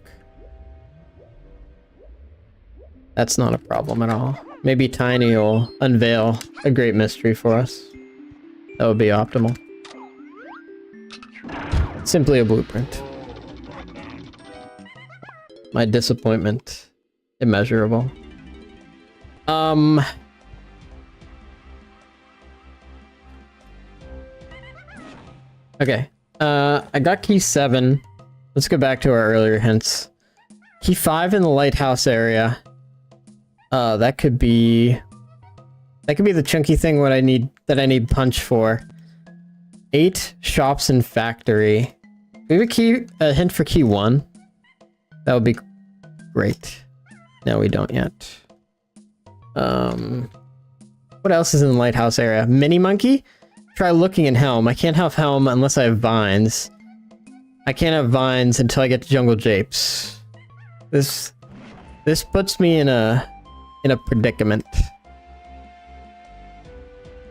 That's not a problem at all. Maybe Tiny will unveil a great mystery for us. That would be optimal. Simply a blueprint. My disappointment, immeasurable. Okay. I got key 7. Let's go back to our earlier hints. Key 5 in the lighthouse area. That could be the chunky thing what I need punch for. 8 shops and factory. We have a hint for key 1. That would be great. No, we don't yet. What else is in the lighthouse area? Mini monkey? Try looking in Helm. I can't have Helm unless I have vines. I can't have vines until I get to Jungle Japes. This puts me in a predicament.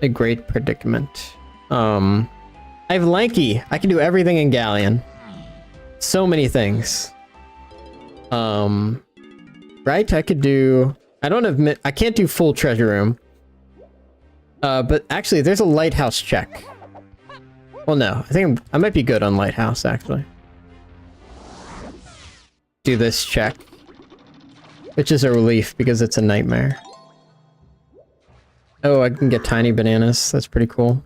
A great predicament. I have Lanky. I can do everything in Galleon. So many things. Right? I can't do full treasure room. But actually, there's a lighthouse check. Well, no. I think I might be good on lighthouse, actually. Do this check. Which is a relief, because it's a nightmare. Oh, I can get tiny bananas. That's pretty cool.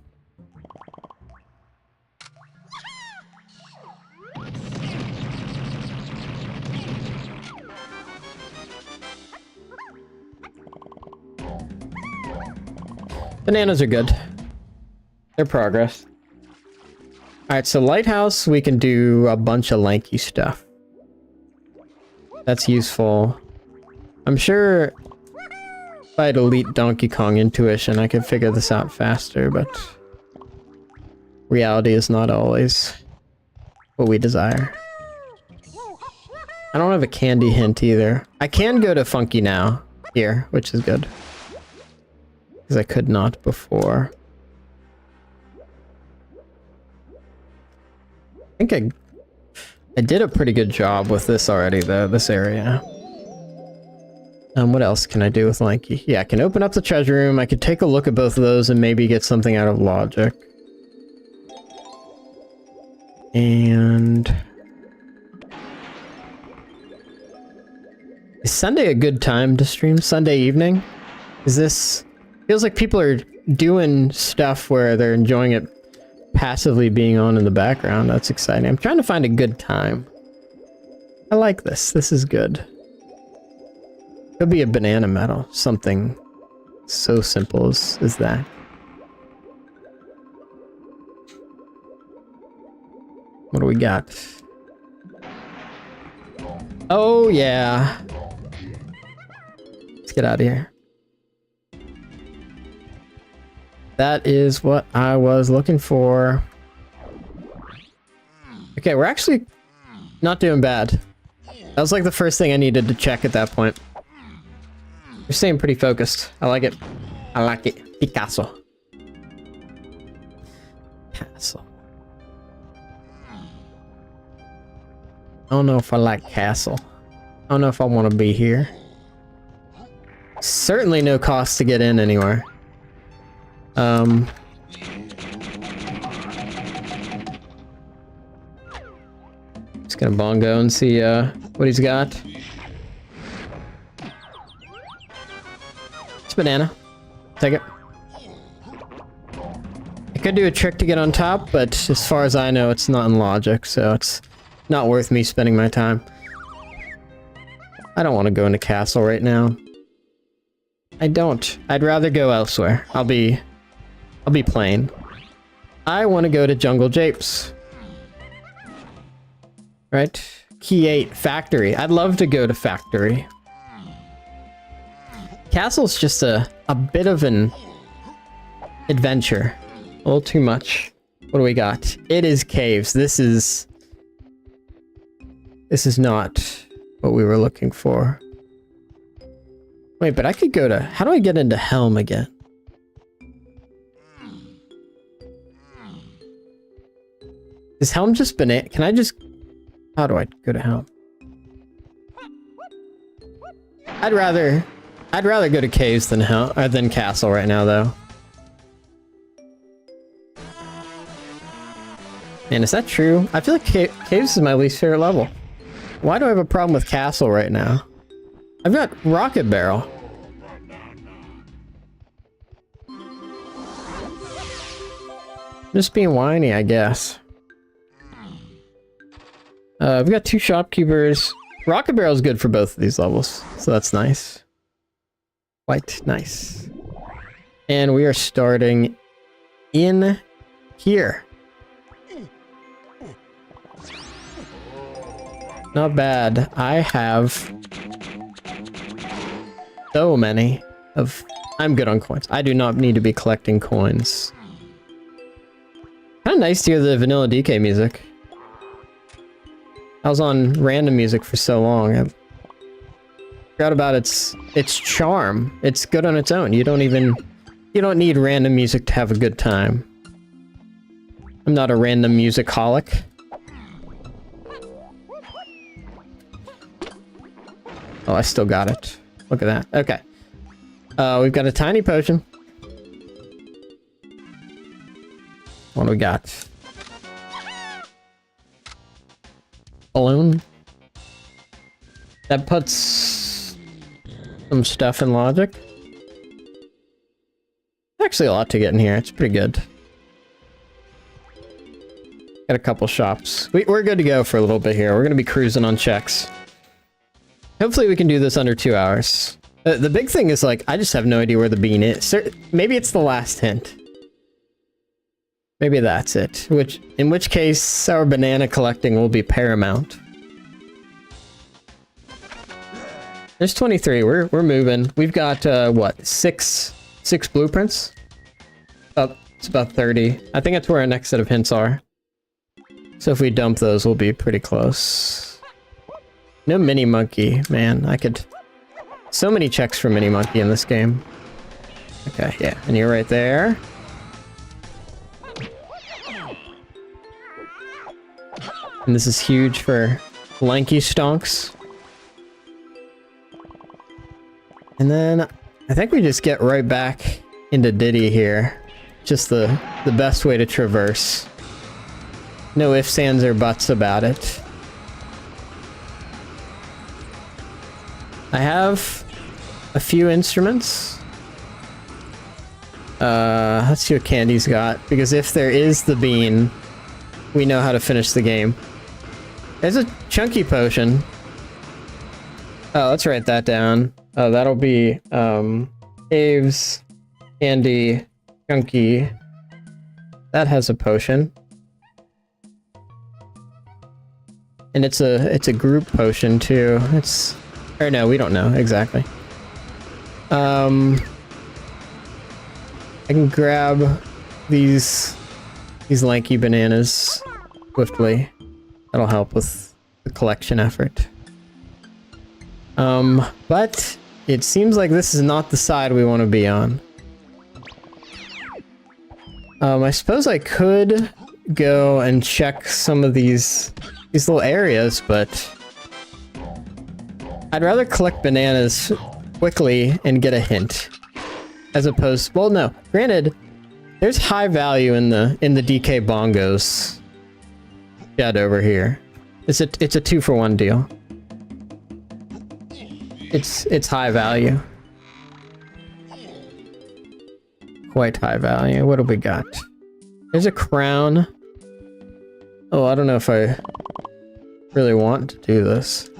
Bananas are good. They're progress. Alright, so lighthouse, we can do a bunch of lanky stuff. That's useful. I'm sure if I had elite Donkey Kong intuition, I could figure this out faster, but reality is not always what we desire. I don't have a candy hint either. I can go to Funky now here, which is good. Because I could not before. I think I did a pretty good job with this already, though, this area. What else can I do with Lanky? Yeah, I can open up the treasure room. I could take a look at both of those and maybe get something out of logic. And... is Sunday a good time to stream? Sunday evening? Is this... feels like people are doing stuff where they're enjoying it passively being on in the background. That's exciting. I'm trying to find a good time. I like this. This is good. Could be a banana medal. Something so simple as that. What do we got? Oh, yeah. Let's get out of here. That is what I was looking for. Okay, we're actually not doing bad. That was like the first thing I needed to check at that point. You're staying pretty focused. I like it. I like it. Picasso. Castle. I don't know if I like castle. I don't know if I want to be here. Certainly no cost to get in anywhere. Just gonna bongo and see what he's got. It's banana. Take it. I could do a trick to get on top, but as far as I know, it's not in logic, so it's not worth me spending my time. I don't want to go into castle right now. I don't. I'd rather go elsewhere. I'll be plain. I want to go to Jungle Japes. Right? Key 8, Factory. I'd love to go to Factory. Castle's just a bit of an adventure. A little too much. What do we got? It is caves. This is not what we were looking for. Wait, but I could go to... how do I get into Helm again? Is Helm just banana? Can I just... how do I go to Helm? I'd rather go to caves than Helm, or than castle right now, though. Man, is that true? I feel like caves is my least favorite level. Why do I have a problem with castle right now? I've got rocket barrel. Just being whiny, I guess. We've got 2 shopkeepers. Rocket barrel is good for both of these levels, so that's nice. Quite nice. And we are starting in here. Not bad. I have so many of... I'm good on coins. I do not need to be collecting coins. Kind of nice to hear the vanilla DK music. I was on random music for so long. I forgot about its charm. It's good on its own. You don't need random music to have a good time. I'm not a random musicaholic. Oh, I still got it. Look at that. Okay. We've got a tiny potion. What do we got? Balloon. That puts some stuff in logic. Actually a lot to get in here. It's pretty good. Got a couple shops. We're good to go for a little bit here. We're going to be cruising on checks. Hopefully we can do this under 2 hours. The big thing is, like, I just have no idea where the bean is. Maybe it's the last hint. Maybe that's it. In which case, our banana collecting will be paramount. There's 23. We're moving. We've got what? Six blueprints. It's about 30. I think that's where our next set of hints are. So if we dump those, we'll be pretty close. No mini monkey, man. I could... So many checks for mini monkey in this game. Okay, yeah, and you're right there. And this is huge for lanky stonks. And then I think we just get right back into Diddy here. Just the best way to traverse. No ifs, ands, or buts about it. I have a few instruments. Let's see what Candy's got, because if there is the bean, we know how to finish the game. There's a chunky potion. Oh, let's write that down. Oh, that'll be Aves, Candy, Chunky. That has a potion. And it's a group potion too. Or no, we don't know exactly. I can grab these lanky bananas swiftly. That'll help with the collection effort. But it seems like this is not the side we want to be on. I suppose I could go and check some of these little areas, but I'd rather collect bananas quickly and get a hint, as opposed. Well, no. Granted, there's high value in the DK bongos. Shed over here. It's a 2-for-1 deal. It's high value. Quite high value. What do we got? There's a crown. Oh, I don't know if I really want to do this.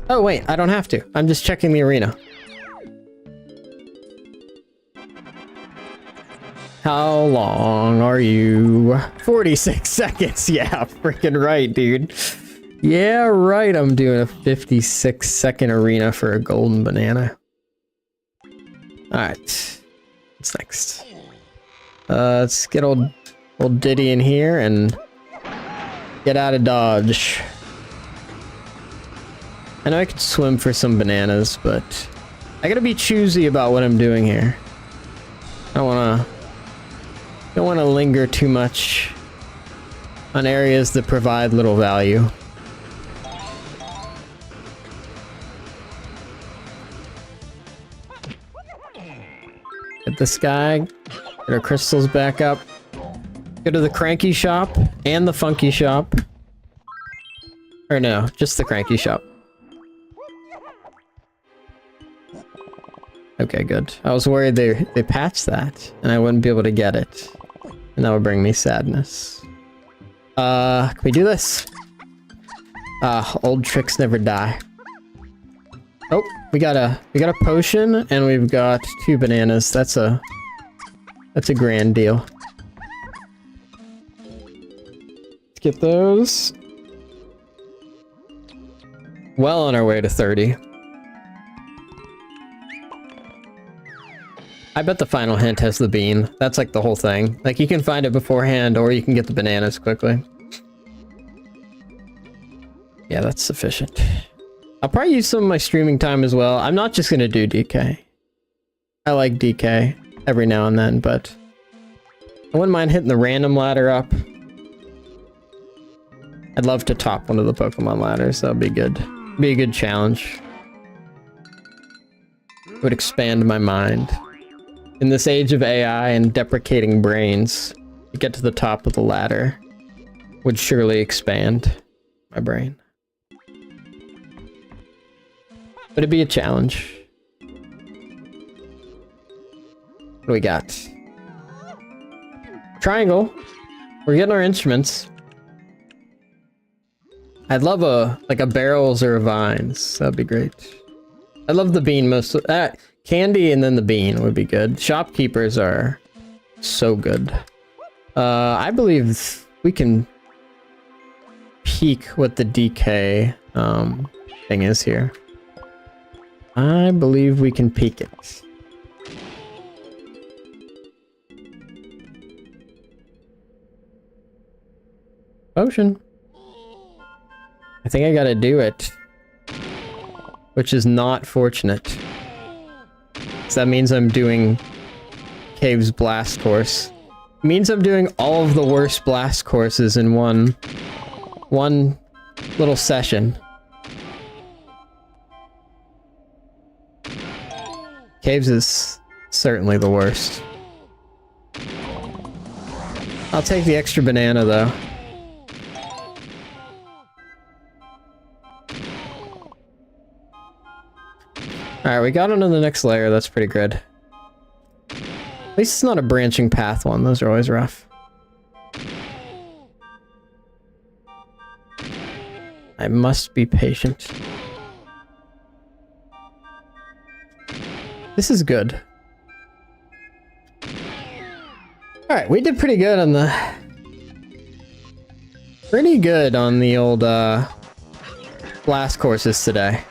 Oh wait, I don't have to. I'm just checking the arena. How long are you? 46 seconds. Yeah, freaking right, dude. Yeah, right. I'm doing a 56-second arena for a golden banana. Alright. What's next? Let's get old Diddy in here and get out of Dodge. I know I could swim for some bananas, but I gotta be choosy about what I'm doing here. I don't wanna linger too much on areas that provide little value. Get this guy, get our crystals back up. Go to the cranky shop and the funky shop. Or no, just the cranky shop. Okay, good. I was worried they patched that and I wouldn't be able to get it. And that would bring me sadness. Can we do this? Old tricks never die. Oh, we got a potion and we've got 2 bananas. That's a grand deal. Let's get those. Well on our way to 30. I bet the final hint has the bean. That's like the whole thing. Like you can find it beforehand or you can get the bananas quickly. Yeah, that's sufficient. I'll probably use some of my streaming time as well. I'm not just gonna do DK. I like DK every now and then, but I wouldn't mind hitting the random ladder up. I'd love to top one of the Pokemon ladders. That'd be good. Be a good challenge. It would expand my mind. In this age of AI and deprecating brains, to get to the top of the ladder would surely expand my brain. But it'd be a challenge. What do we got? Triangle. We're getting our instruments. I'd love a barrels or a vines. That'd be great. I love the bean most. Candy and then the bean would be good. Shopkeepers are so good. I believe we can peek what the DK thing is here. I believe we can peek it. Potion. think I gotta do it. Which is not fortunate. So that means I'm doing Cave's blast course. It means I'm doing all of the worst blast courses in one little session. Cave's is certainly the worst. I'll take the extra banana though. Alright, we got onto the next layer, that's pretty good. At least it's not a branching path one, those are always rough. I must be patient. This is good. Alright, we did pretty good on the... Pretty good on the old, blast courses today.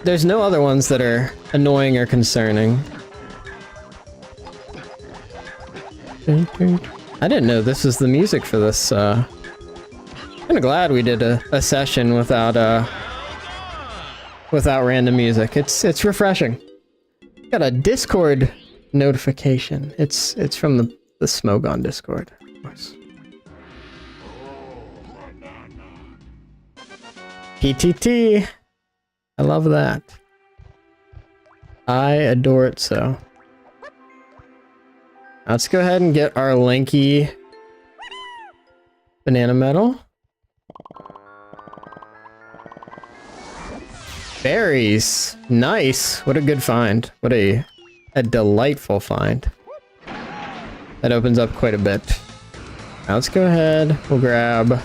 There's no other ones that are annoying or concerning. I didn't know this was the music for this, I'm kinda glad we did a session without random music. It's refreshing. Got a Discord notification. It's from the Sp00kyHost Discord, of course. PTT. I love that. I adore it so. Let's go ahead and get our lanky banana medal. Berries. Nice. What a good find. What a delightful find. That opens up quite a bit. Now let's go ahead. We'll grab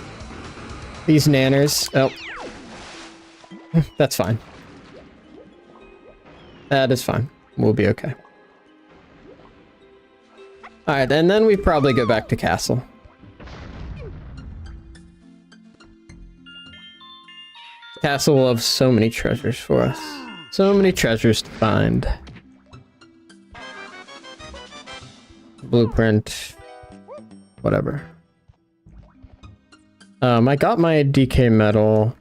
these nanners. Oh. That's fine. That is fine. We'll be okay. Alright, and then we probably go back to castle. Castle will have so many treasures for us. So many treasures to find. Blueprint. Whatever. I got my DK medal.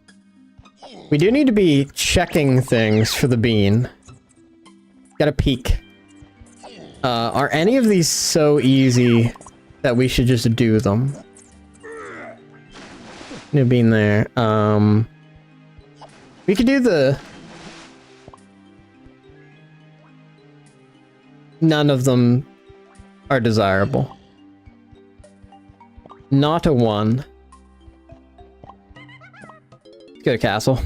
We do need to be checking things for the bean. Gotta peek. Are any of these so easy that we should just do them? New bean there. We could do the... None of them are desirable. Not a one. Let's go to castle.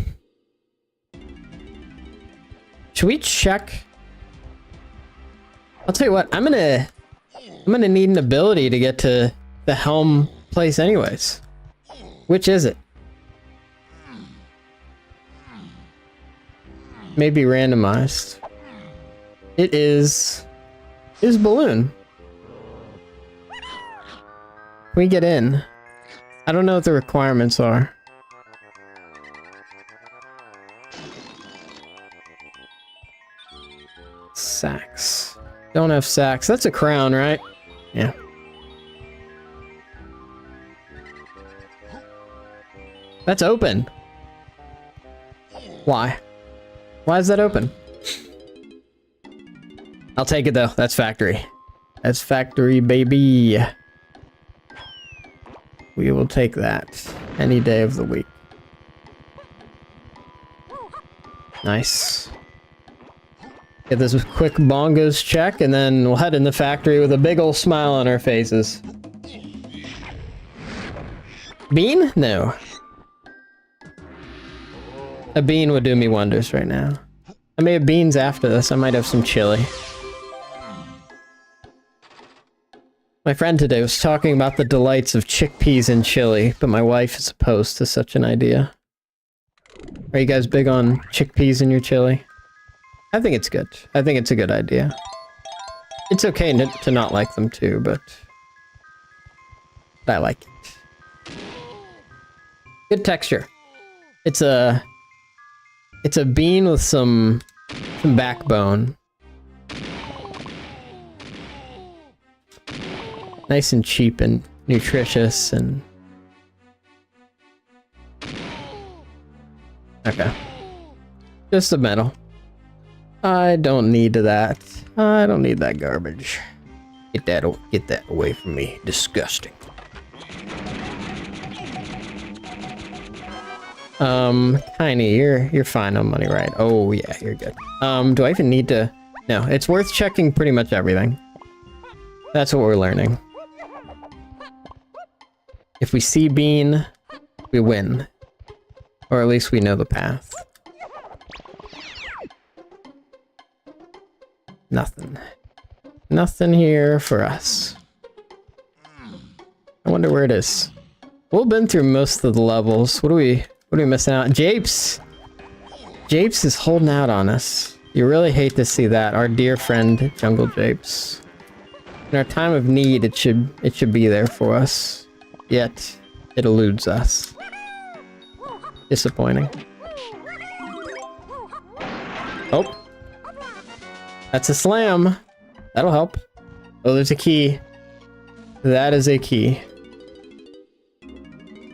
Should we check? I'll tell you what, I'm gonna need an ability to get to the helm place anyways. Which is it? Maybe randomized. It is balloon. Can we get in? I don't know what the requirements are. Sacks. Don't have sacks. That's a crown, right? Yeah. That's open. Why? Why is that open? I'll take it though. That's factory. That's factory, baby. We will take that any day of the week. Nice. Get this quick bongos check, and then we'll head in the factory with a big ol' smile on our faces. Bean? No. A bean would do me wonders right now. I may have beans after this. I might have some chili. My friend today was talking about the delights of chickpeas and chili, but my wife is opposed to such an idea. Are you guys big on chickpeas in your chili? I think it's good. I think it's a good idea. It's okay to not like them too, but I like it. Good texture. It's a bean with some backbone. Nice and cheap and nutritious and Okay. Just the metal. I don't need that. I don't need that garbage. Get that away from me. Disgusting. Tiny, you're fine on money, right? Oh yeah, you're good. Do I even need to? No, it's worth checking pretty much everything. That's what we're learning. If we see bean, we win. Or at least we know the path. Nothing. Nothing here for us. I wonder where it is. We've been through most of the levels. What are we missing out? Japes! Japes is holding out on us. You really hate to see that. Our dear friend, Jungle Japes. In our time of need, it should be there for us. Yet, it eludes us. Disappointing. Oh. That's a slam. That'll help. Oh, there's a key. That is a key.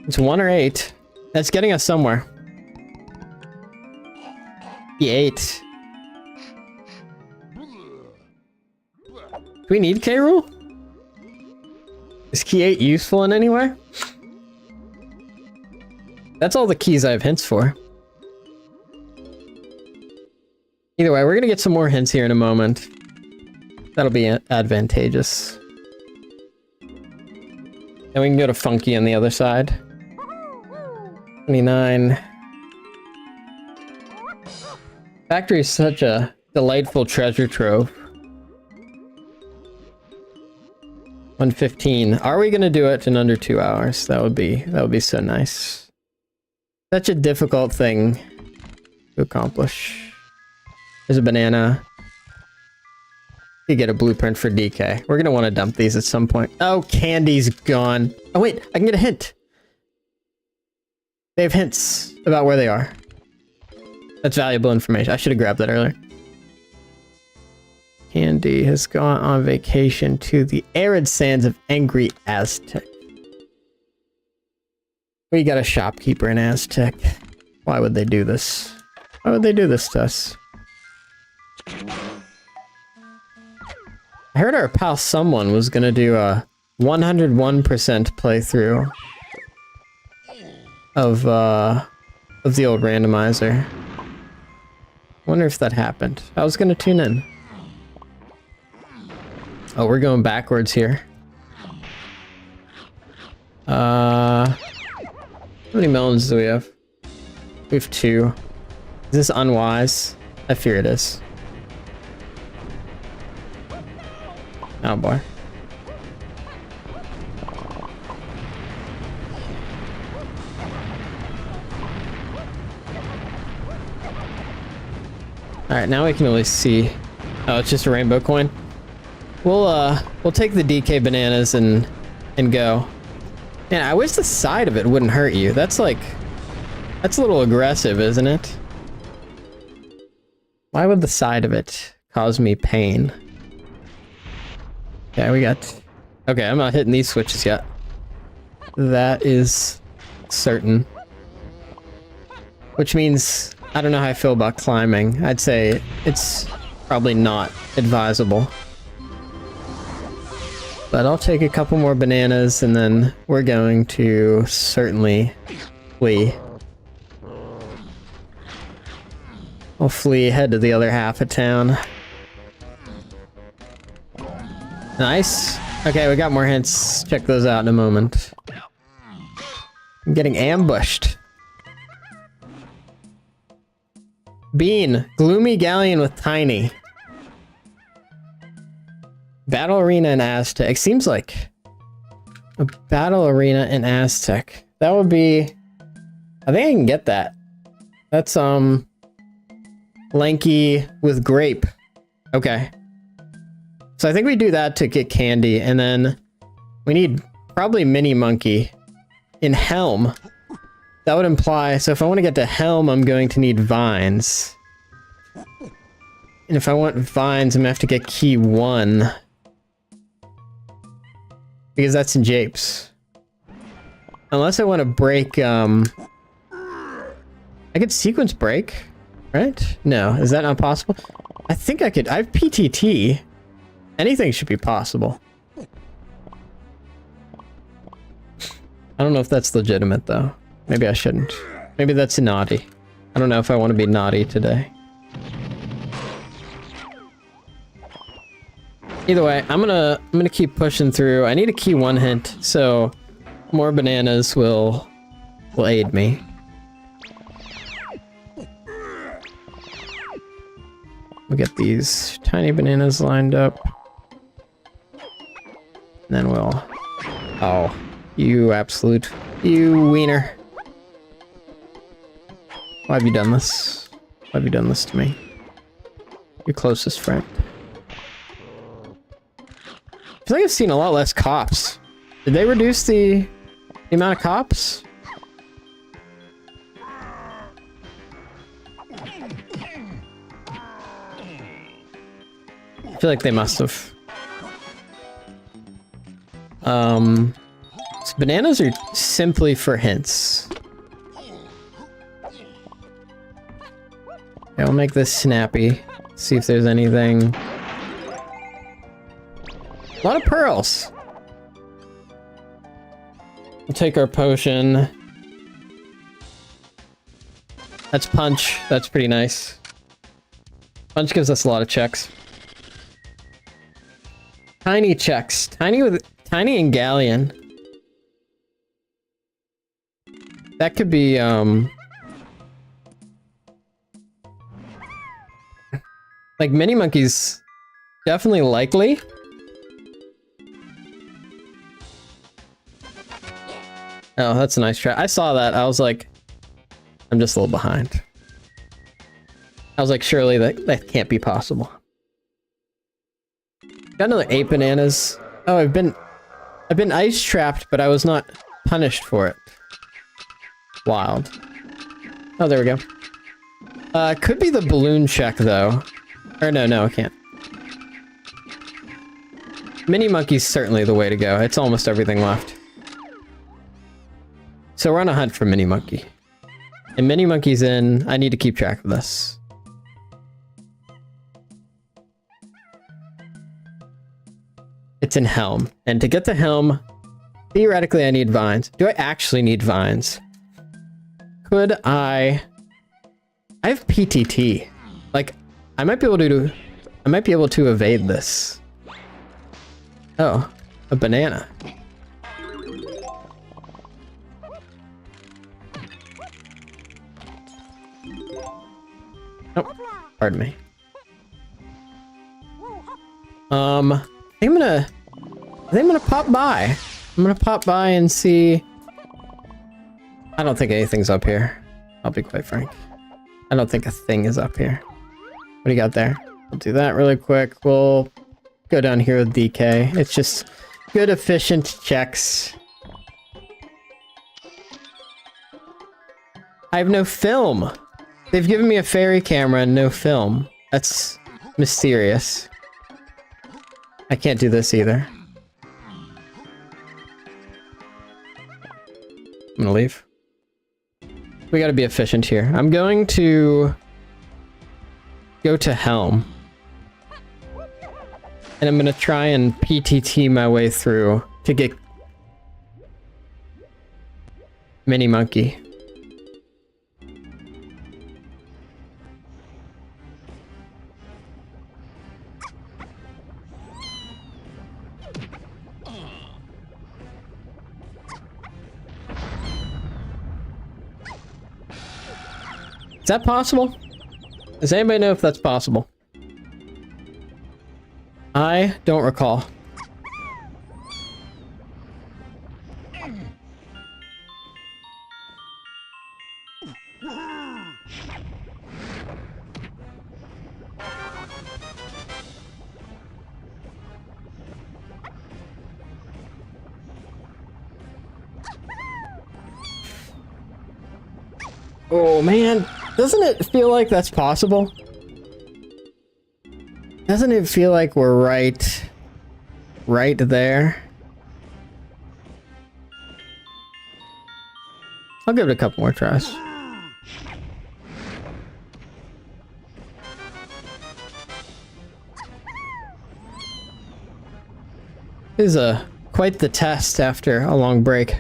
It's 1 or 8. That's getting us somewhere. Key 8. Do we need K. Rool? Is key 8 useful in any way? That's all the keys I have hints for. Either way, we're gonna get some more hints here in a moment. That'll be advantageous. And we can go to Funky on the other side. 29. Factory is such a delightful treasure trove. 115. Are we gonna do it in under 2 hours? That would be so nice. Such a difficult thing to accomplish. There's a banana. You get a blueprint for DK. We're gonna want to dump these at some point. Oh, candy's gone. Oh wait, I can get a hint. They have hints about where they are. That's valuable information. I should have grabbed that earlier. Candy has gone on vacation to the arid sands of Angry Aztec. We got a shopkeeper in Aztec. Why would they do this? Why would they do this to us? I heard our pal someone was gonna do a 101% playthrough of the old randomizer. Wonder if that happened. I was gonna tune in. Oh, we're going backwards here. How many melons do we have? We have 2. Is this unwise? I fear it is. Oh boy. Alright, now we can at least see. Oh, it's just a rainbow coin. We'll take the DK bananas and go. Man, I wish the side of it wouldn't hurt you. That's a little aggressive, isn't it? Why would the side of it cause me pain? Okay, okay, I'm not hitting these switches yet. That is certain. Which means, I don't know how I feel about climbing. I'd say it's probably not advisable. But I'll take a couple more bananas and then we're going to certainly flee. I'll flee, head to the other half of town. Nice. Okay, we got more hints. Check those out in a moment. I'm getting ambushed. Bean. Gloomy galleon with Tiny. Battle arena in Aztec. Seems like a battle arena in Aztec. That would be... I think I can get that. That's, lanky with grape. Okay. So I think we do that to get candy, and then we need probably mini monkey in Helm. That would imply, so if I want to get to Helm, I'm going to need vines. And if I want vines, I'm gonna have to get key 1. Because that's in Japes. Unless I want to break, I could sequence break, right? No, is that not possible? I think I could. I have PTT. Anything should be possible. I don't know if that's legitimate though. Maybe I shouldn't. Maybe that's naughty. I don't know if I want to be naughty today. Either way, I'm gonna keep pushing through. I need a key 1 hint, so more bananas will aid me. We'll get these tiny bananas lined up. And then we'll... Oh, you wiener. Why have you done this? Why have you done this to me? Your closest friend. I feel like I've seen a lot less cops. Did they reduce the amount of cops? I feel like they must have. So bananas are simply for hints. Okay, I'll make this snappy. See if there's anything. A lot of pearls. We'll take our potion. That's punch. That's pretty nice. Punch gives us a lot of checks. Tiny checks. Tiny and galleon. That could be like mini monkeys. Definitely likely. Oh, that's a nice try. I saw that. I was like, I'm just a little behind. I was like, surely that can't be possible. Got another 8 bananas. Oh, I've been ice trapped, but I was not punished for it. Wild. Oh, there we go. Could be the balloon check though. Or no, I can't. Mini monkey's certainly the way to go. It's almost everything left. So we're on a hunt for mini monkey. And mini monkey's in. I need to keep track of this. It's in Helm. And to get the Helm, theoretically I need vines. Do I actually need vines? Could I have PTT. Like, I might be able to evade this. Oh, a banana. Oh, pardon me. I think I'm gonna pop by. I'm gonna pop by and see. I don't think anything's up here. I'll be quite frank. I don't think a thing is up here. What do you got there? We'll do that really quick. We'll go down here with DK. It's just good, efficient checks. I have no film. They've given me a fairy camera and no film. That's mysterious. I can't do this either. I'm gonna leave. We gotta be efficient here. I'm going to go to Helm. And I'm gonna try and PTT my way through to get Mini Monkey. Is that possible? Does anybody know if that's possible? I don't recall. Oh man, doesn't it feel like that's possible? Doesn't it feel like we're right there? I'll give it a couple more tries. This is quite the test after a long break.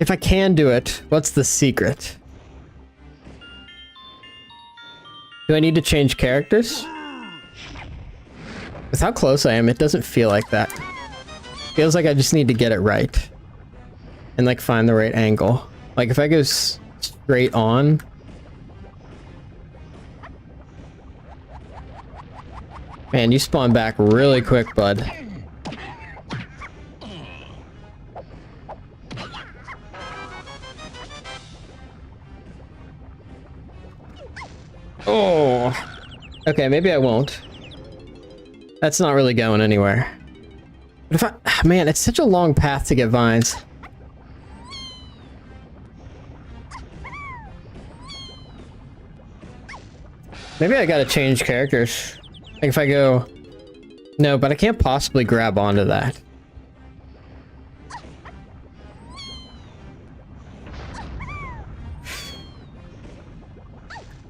If I can do it, what's the secret? Do I need to change characters? With how close I am, it doesn't feel like that. Feels like I just need to get it right. And like find the right angle. Like if I go straight on. Man, you spawn back really quick, bud. Oh. Okay, maybe I won't. That's not really going anywhere. But if I... Man, it's such a long path to get vines. Maybe I gotta change characters. Like if I go... No, but I can't possibly grab onto that.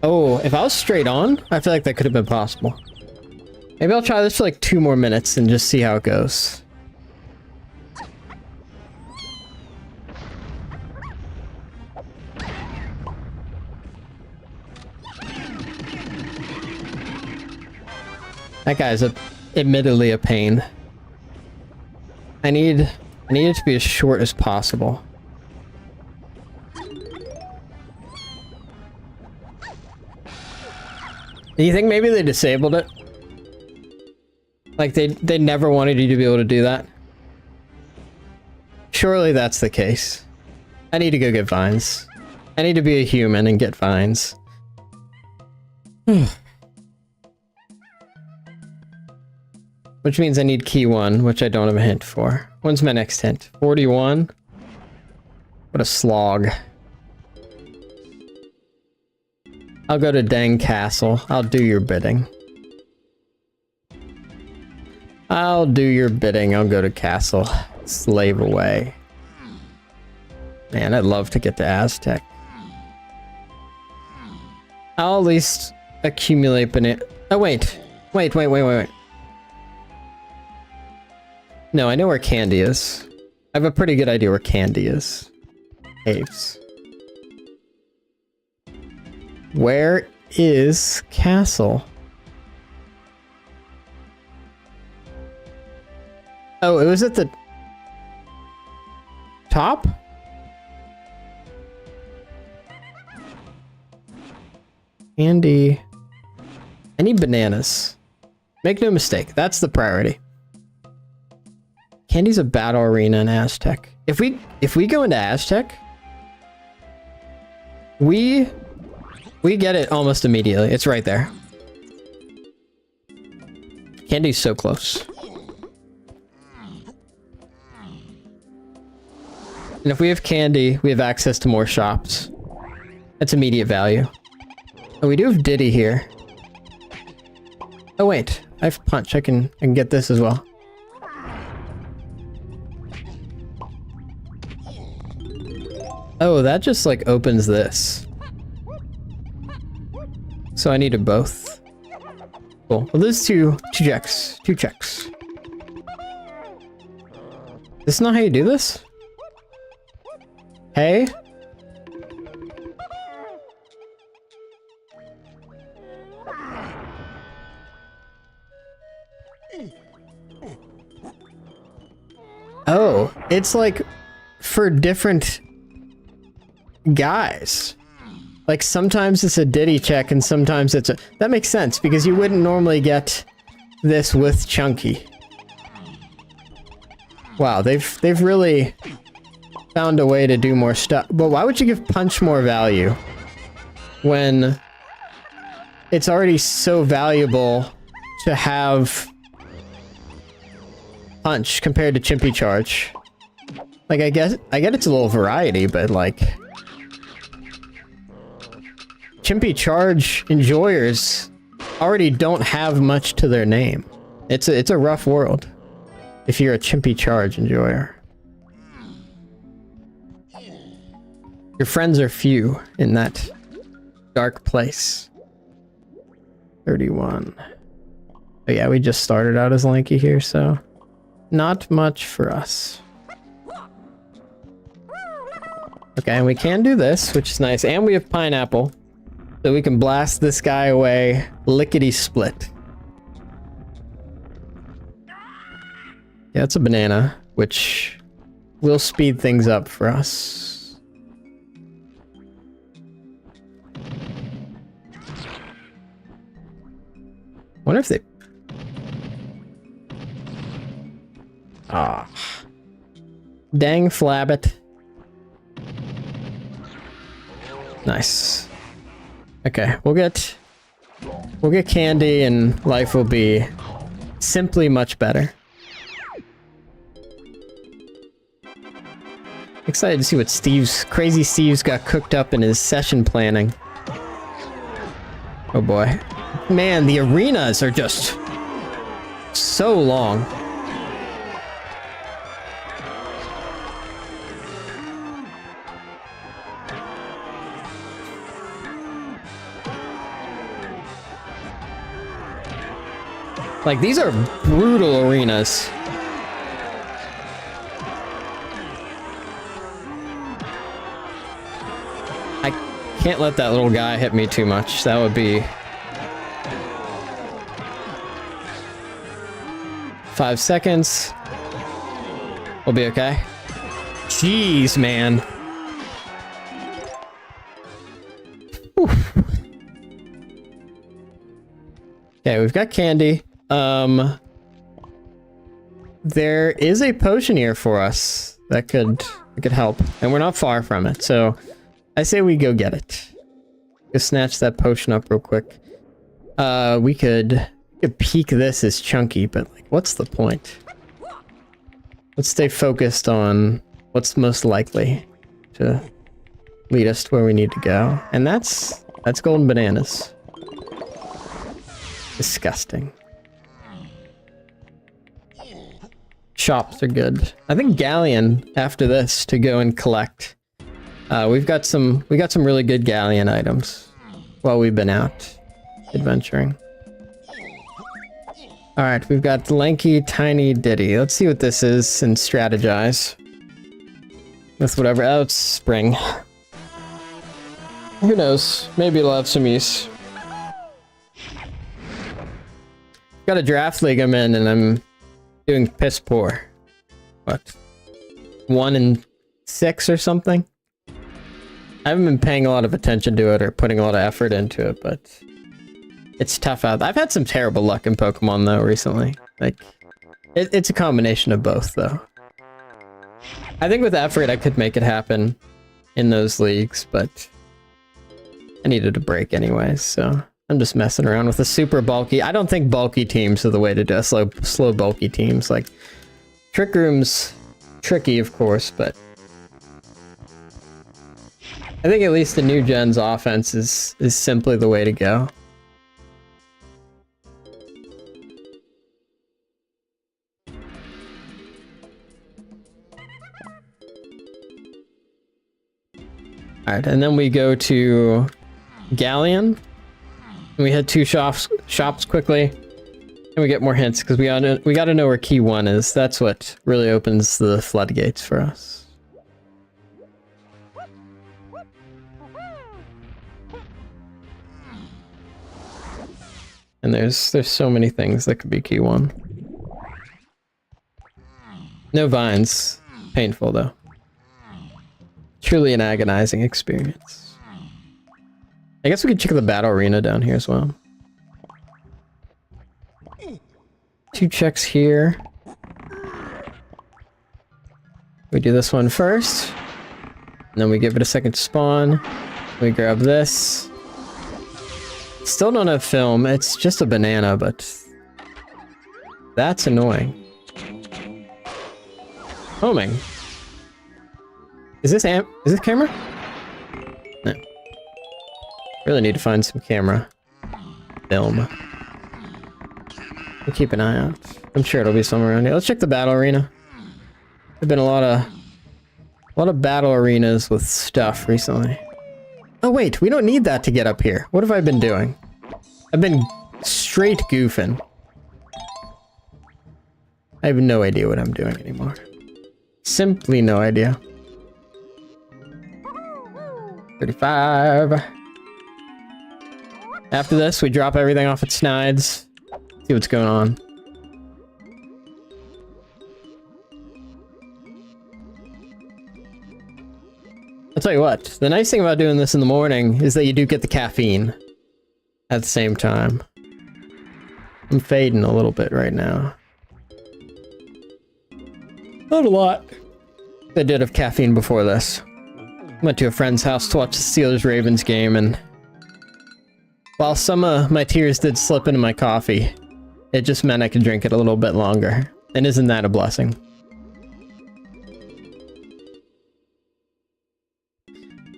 Oh, if I was straight on, I feel like that could have been possible. Maybe I'll try this for like 2 more minutes and just see how it goes. That guy's admittedly a pain. I need it to be as short as possible. Do you think maybe they disabled it? Like they never wanted you to be able to do that? Surely that's the case. I need to go get vines. I need to be a human and get vines. Which means I need key 1, which I don't have a hint for. When's my next hint? 41? What a slog. I'll go to Dang Castle. I'll do your bidding. I'll do your bidding. I'll go to Castle. Slave away. Man, I'd love to get to Aztec. I'll at least accumulate banana. Oh, wait. Wait. No, I know where Candy is. I have a pretty good idea where Candy is. Caves. Where is Castle? Oh, it was at the top? Candy. I need bananas. Make no mistake, that's the priority. Candy's a battle arena in Aztec. If we go into Aztec, we get it almost immediately. It's right there. Candy's so close. And if we have Candy, we have access to more shops. That's immediate value. Oh, we do have Diddy here. Oh wait, I have Punch. I can get this as well. Oh, that just like opens this. So I needed both. Cool. Well, there's two checks. 2 checks. This is not how you do this? Hey? Oh, it's like for different guys. Like sometimes it's a Diddy check and sometimes it's a... That makes sense because you wouldn't normally get this with Chunky. Wow, they've really found a way to do more stuff. But why would you give Punch more value when it's already so valuable to have Punch compared to Chimpy Charge? Like I get it's a little variety, but like Chimpy Charge enjoyers already don't have much to their name. It's a rough world if you're a Chimpy Charge enjoyer. Your friends are few in that Dark place. 31. Oh yeah, we just started out as lanky here, so not much for us. Okay, and we can do this, which is nice. And we have pineapple, so we can blast this guy away lickety-split. Yeah, it's a banana, which will speed things up for us. Wonder if they... Ah. Dang flabbit. Nice. Okay, we'll get candy and life will be simply much better. Excited to see what crazy Steve's got cooked up in his session planning. Oh boy. Man, the arenas are just so long. Like, these are brutal arenas. I can't let that little guy hit me too much. That would be... 5 seconds. We'll be okay. Jeez, man. Oof. Okay, we've got candy. There is a potion here for us that could help, and we're not far from it, so I say we go get it. Just snatch that potion up real quick. We could peek this as chunky, but like, what's the point? Let's stay focused on what's most likely to lead us to where we need to go, and that's golden bananas. Disgusting. Shops are good. I think galleon after this to go and collect. We got some really good galleon items while we've been out adventuring. All right, we've got lanky tiny ditty. Let's see what this is and strategize with whatever. Oh, it's spring. Who knows? Maybe it'll have some use. Got a draft league I'm in, and I'm doing piss poor. What? 1 in 6 or something? I haven't been paying a lot of attention to it or putting a lot of effort into it, but it's tough out. I've had some terrible luck in Pokemon though recently. Like, it's a combination of both though. I think with effort I could make it happen in those leagues, but I needed a break anyways, so I'm just messing around with a super bulky. I don't think bulky teams are the way to do it. Slow bulky teams. Like, Trick Room's tricky, of course, but I think at least the new gen's offense is simply the way to go. Alright, and then we go to Galleon. We hit 2 shops quickly, and we get more hints because we gotta know where key 1 is. That's what really opens the floodgates for us. And there's so many things that could be key 1. No vines. Painful though. Truly an agonizing experience. I guess we could check the battle arena down here as well. 2 checks here. We do this one first. And then we give it a second to spawn. We grab this. Still don't have film. It's just a banana, but that's annoying. Homing. Is this camera? No. Really need to find some camera film. We'll keep an eye out. I'm sure it'll be somewhere around here. Let's check the battle arena. There've been a lot of battle arenas with stuff recently. Oh wait, we don't need that to get up here. What have I been doing? I've been straight goofing. I have no idea what I'm doing anymore. Simply no idea. 35. After this, we drop everything off at Snides. See what's going on. I'll tell you what, the nice thing about doing this in the morning is that you do get the caffeine at the same time. I'm fading a little bit right now. Not a lot. I did have caffeine before this. Went to a friend's house to watch the Steelers-Ravens game, and while some of my tears did slip into my coffee, it just meant I could drink it a little bit longer. And isn't that a blessing?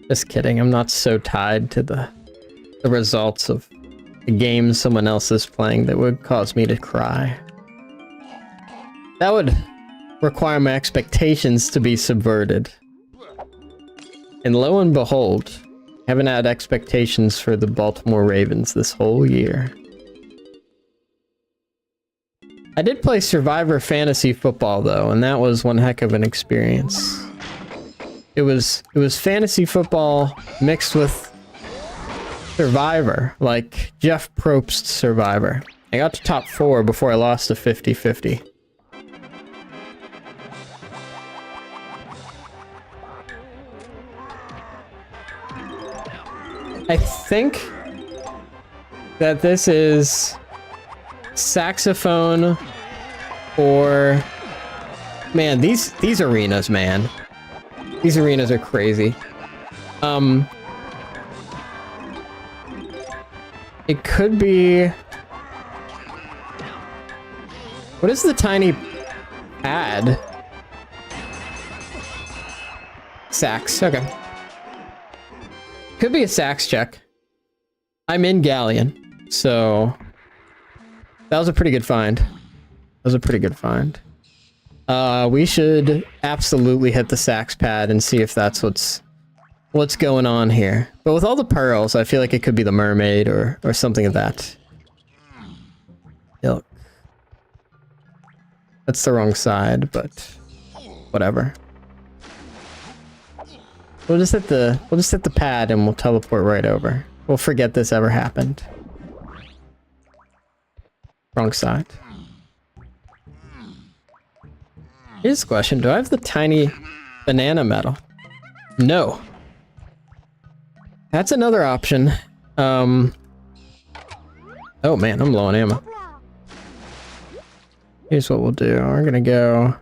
Just kidding, I'm not so tied to the results of the game someone else is playing that would cause me to cry. That would require my expectations to be subverted. And lo and behold, I haven't had expectations for the Baltimore Ravens this whole year. I did play Survivor Fantasy Football though, and that was one heck of an experience. It was fantasy football mixed with Survivor, like Jeff Probst's Survivor. I got to top 4 before I lost to 50-50. I think that this is saxophone or... Man, these arenas, man. These arenas are crazy. It could be... What is the tiny pad? Sax, okay. Could be a sax check. I'm in Galleon, so... That was a pretty good find. That was a pretty good find. We should absolutely hit the sax pad and see if that's what's going on here. But with all the pearls, I feel like it could be the mermaid or something of that ilk. That's the wrong side, but whatever. We'll just hit the pad and we'll teleport right over. We'll forget this ever happened. Wrong side. Here's the question, do I have the tiny banana medal? No. That's another option. Oh man, I'm low on ammo. Here's what we'll do. We're gonna go...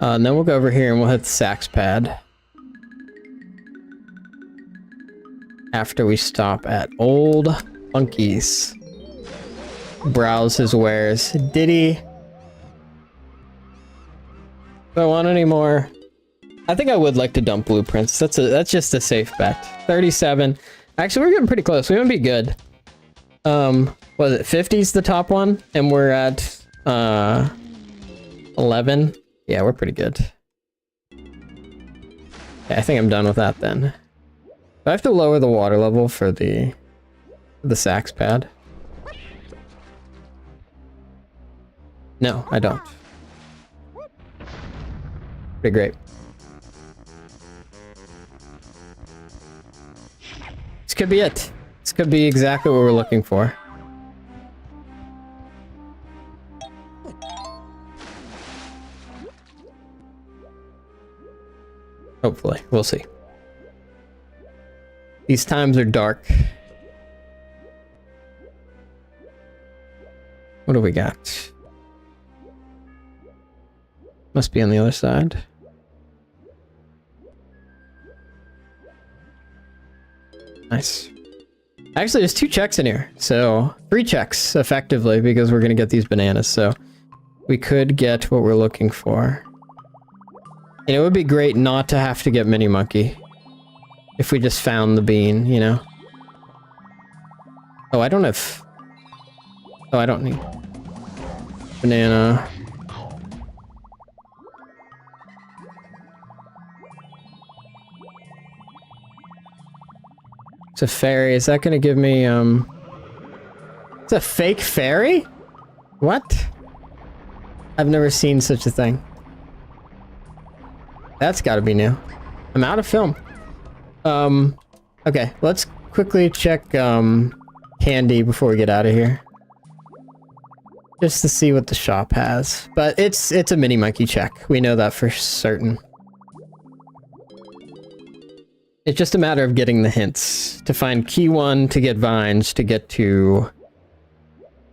and then we'll go over here and we'll hit the sax pad. After we stop at Old Funky's. Browse his wares. Did he? Do I want any more? I think I would like to dump blueprints. That's just a safe bet. 37. Actually, we're getting pretty close. We might be good. Was it 50's the top one? And we're at 11. Yeah, we're pretty good. Yeah, I think I'm done with that then. Do I have to lower the water level for the sax pad? No, I don't. Pretty great. This could be it. This could be exactly what we're looking for. Hopefully, we'll see. These times are dark. What do we got? Must be on the other side. Nice. Actually, there's 2 checks in here. So, 3 checks, effectively, because we're going to get these bananas. So, we could get what we're looking for. And it would be great not to have to get Mini Monkey. If we just found the bean, you know? Oh, I don't have... Oh, I don't need... Banana. It's a fairy. Is that gonna give me, It's a fake fairy? What? I've never seen such a thing. That's gotta be new. I'm out of film. Okay, let's quickly check, candy before we get out of here. Just to see what the shop has. But it's a mini monkey check. We know that for certain. It's just a matter of getting the hints. To find key 1, to get vines, to get to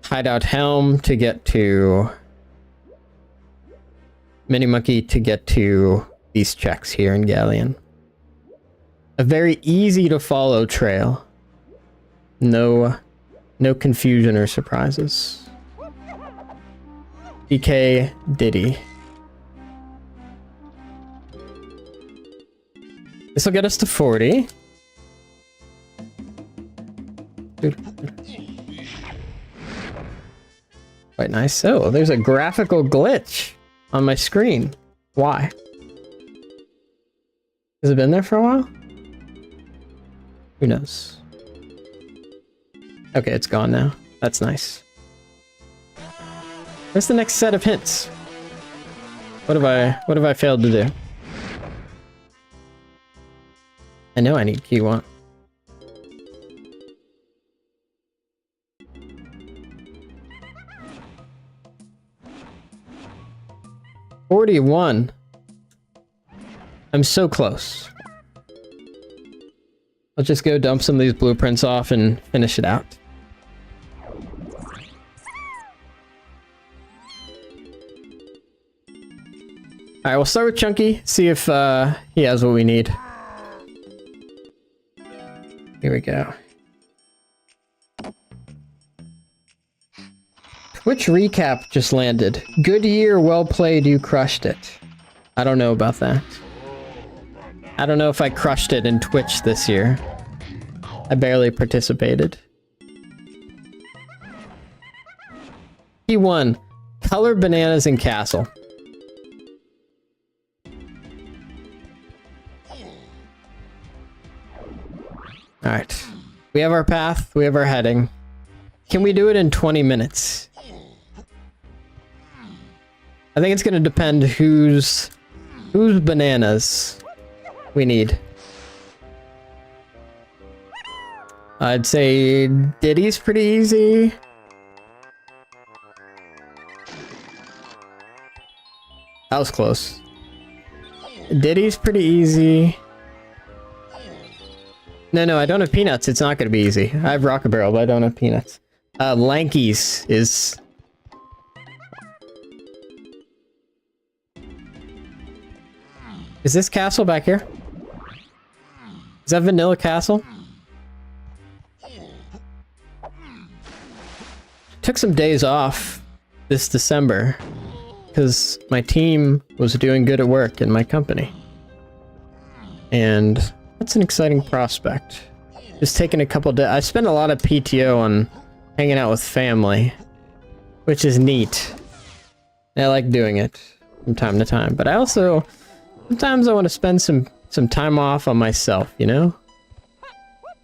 hideout helm, to get to mini monkey, to get to these checks here in Galleon. A very easy to follow trail. No confusion or surprises. DK Diddy. This will get us to 40. Quite nice. Oh, there's a graphical glitch on my screen. Why? Has it been there for a while? Who knows? Okay, it's gone now. That's nice. Where's the next set of hints? What have I failed to do? I know I need key 1. $41. I'm so close. Let's just go dump some of these blueprints off and finish it out. Alright, we'll start with Chunky, see if he has what we need. Here we go. Twitch recap just landed. Good year, well played, you crushed it. I don't know about that. I don't know if I crushed it in Twitch this year. I barely participated. Key 1. Color bananas in castle. Alright. We have our path, we have our heading. Can we do it in 20 minutes? I think it's gonna depend whose bananas we need. I'd say Diddy's pretty easy. That was close. Diddy's pretty easy. No, I don't have peanuts. It's not gonna be easy. I have Rocket Barrel, but I don't have peanuts. Lanky's is... Is this castle back here? Is that Vanilla Castle? Took some days off this December because my team was doing good at work in my company. And that's an exciting prospect. Just taking a couple days. I spent a lot of PTO on hanging out with family, which is neat. And I like doing it from time to time, but I also sometimes I want to spend some time off on myself, you know?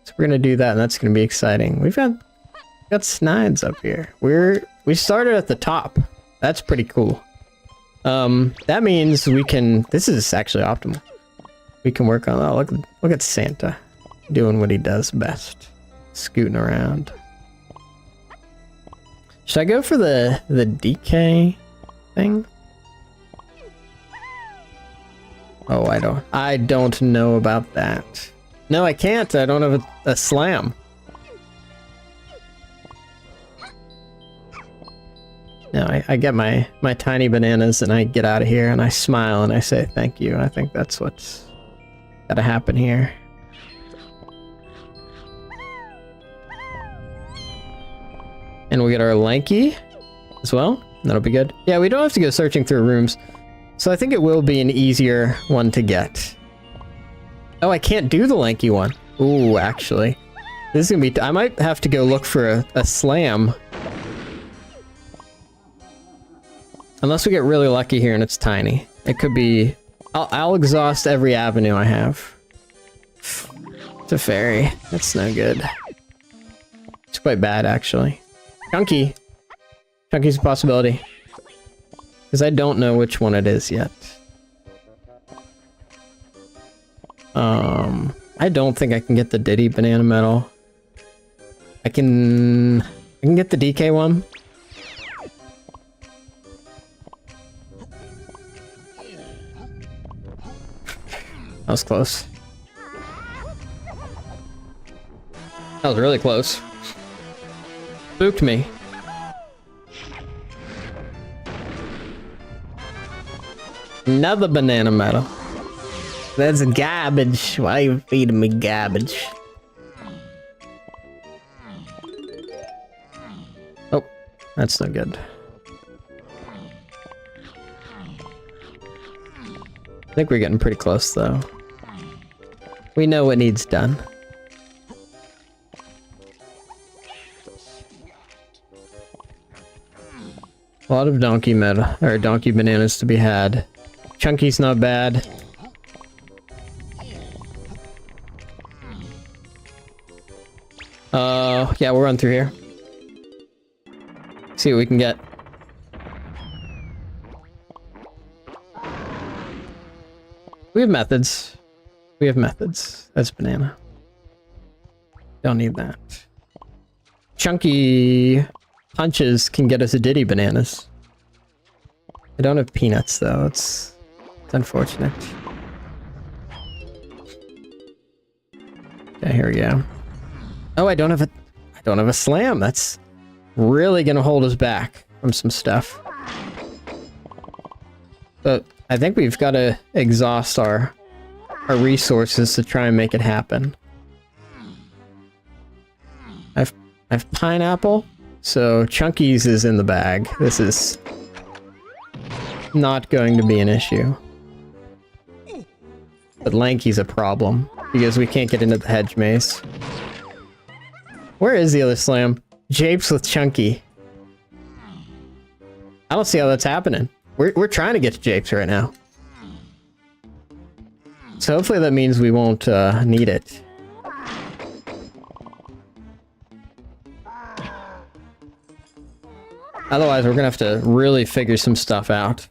So we're gonna do that, and that's gonna be exciting. We've got Snides up here. We started at the top. That's pretty cool. That means we can. This is actually optimal. We can work on. Oh, look at Santa doing what he does best, scooting around. Should I go for the DK thing? Oh, I don't know about that. No, I can't. I don't have a slam. No, I get my tiny bananas and I get out of here and I smile and I say thank you. I think that's what's gotta happen here. And we'll get our lanky as well. That'll be good. Yeah, we don't have to go searching through rooms. So I think it will be an easier one to get. Oh, I can't do the lanky one. Ooh, actually. This is gonna be... I might have to go look for a slam. Unless we get really lucky here and it's tiny. It could be... I'll exhaust every avenue I have. It's a fairy. That's no good. It's quite bad, actually. Chunky. Chunky's a possibility. Because I don't know which one it is yet. I don't think I can get the Diddy banana medal. I can get the DK one. That was close. That was really close. Spooked me. Another banana medal. That's garbage. Why are you feeding me garbage? Oh, that's no good. I think we're getting pretty close, though. We know what needs done. A lot of donkey meta, or donkey bananas to be had. Chunky's not bad. Yeah, we'll run through here. See what we can get. We have methods. We have methods. That's banana. Don't need that. Chunky punches can get us a Diddy bananas. I don't have peanuts though. It's unfortunate. Okay, here we go. Oh, I don't have a slam. That's really gonna hold us back from some stuff. But I think we've got to exhaust our resources to try and make it happen. I have pineapple, so Chunky's is in the bag. This is not going to be an issue. But Lanky's a problem, because we can't get into the hedge maze. Where is the other slam? Japes with Chunky. I don't see how that's happening. We're trying to get to Japes right now. So hopefully that means we won't need it. Otherwise, we're gonna have to really figure some stuff out.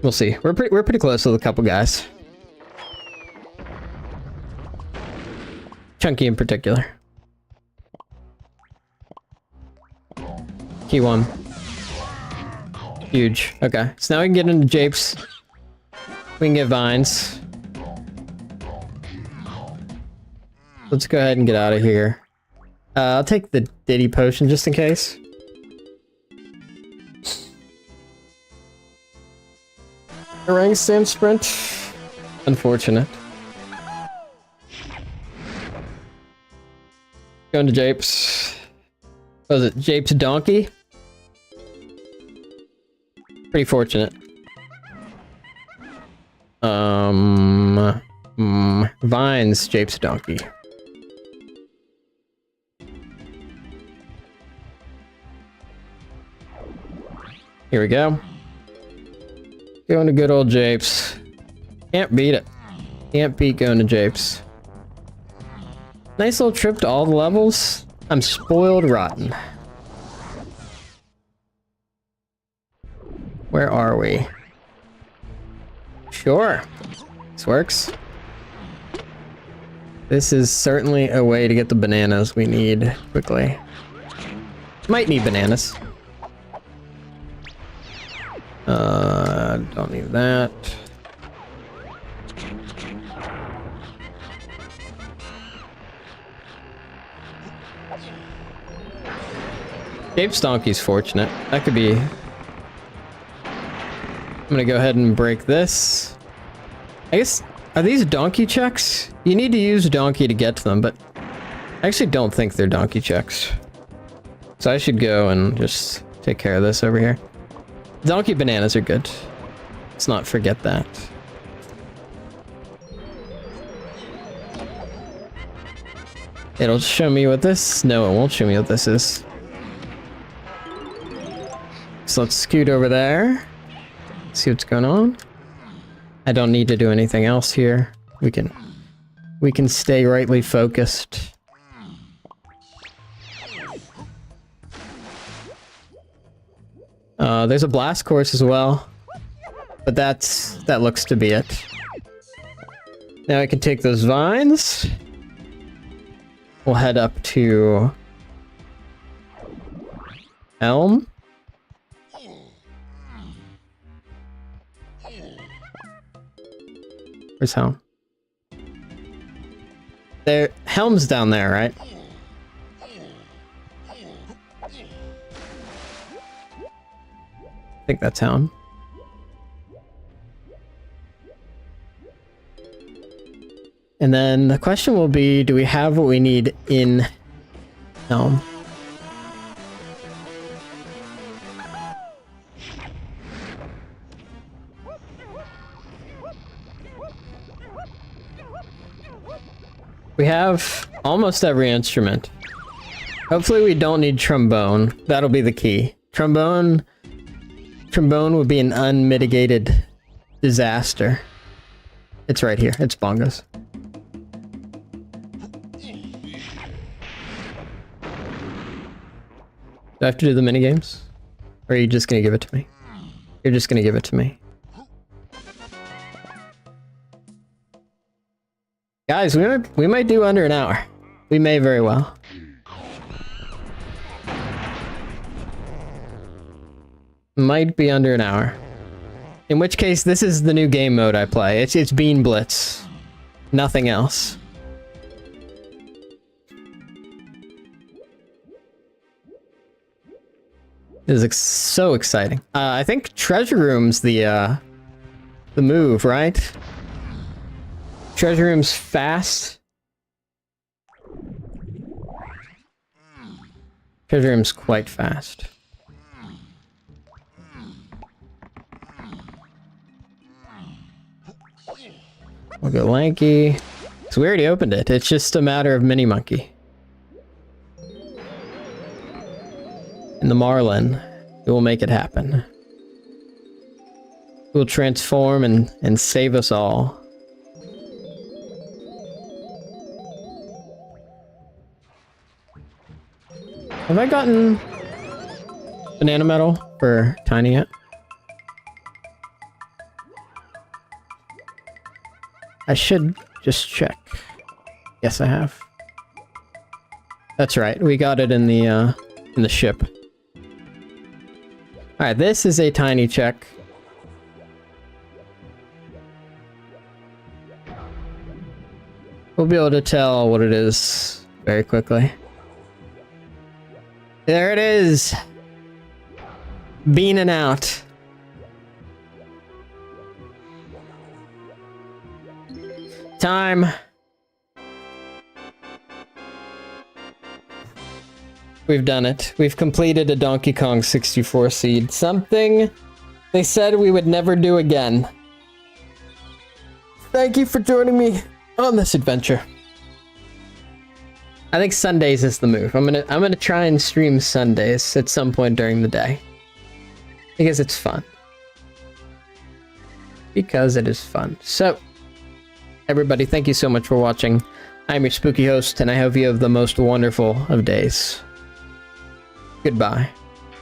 We'll see. We're pretty close with a couple guys. Chunky in particular. Key one. Huge. Okay, so now we can get into Japes. We can get vines. Let's go ahead and get out of here. I'll take the Diddy potion just in case. Orang stand sprint. Unfortunate. Going to Japes. What was it? Japes Donkey? Pretty fortunate. Vines, Japes Donkey. Here we go. Going to good old Japes. Can't beat it. Can't beat going to Japes. Nice little trip to all the levels. I'm spoiled rotten. Where are we? Sure. This works. This is certainly a way to get the bananas we need quickly. Might need bananas. Don't need that. Japes Donkey's fortunate. That could be... I'm gonna go ahead and break this. I guess... Are these donkey checks? You need to use donkey to get to them, but... I actually don't think they're donkey checks. So I should go and just take care of this over here. Donkey bananas are good. Let's not forget that. It'll show me what this... No, it won't show me what this is. So let's scoot over there. See what's going on. I don't need to do anything else here. We can stay rightly focused. There's a blast course as well. But that looks to be it. Now I can take those vines. We'll head up to Elm. Where's Helm? There, Helm's down there, right? I think that's Helm. And then the question will be, do we have what we need in Helm? We have almost every instrument. Hopefully we don't need trombone. That'll be the key. Trombone would be an unmitigated disaster. It's right here. It's bongos. Do I have to do the minigames? Or are you just gonna give it to me? You're just gonna give it to me. Guys, we might do under an hour. We may very well. Might be under an hour. In which case, this is the new game mode I play. It's Bean Blitz. Nothing else. This is so exciting. I think Treasure Room's the move, right? Treasure Room's fast. Treasure Room's quite fast. We'll go lanky. So we already opened it. It's just a matter of mini monkey. And the Marlin. It will make it happen. It will transform and save us all. Have I gotten banana medal for Tiny yet? I should just check. Yes, I have. That's right. We got it in the ship. All right, this is a tiny check. We'll be able to tell what it is very quickly. There it is. Beaning out. Time. We've done it. We've completed a Donkey Kong 64 seed. Something they said we would never do again. Thank you for joining me on this adventure. I think Sundays is the move. I'm gonna try and stream Sundays at some point during the day. Because it's fun. Because it is fun. So, everybody, thank you so much for watching. I'm your spooky host, and I hope you have the most wonderful of days. Goodbye.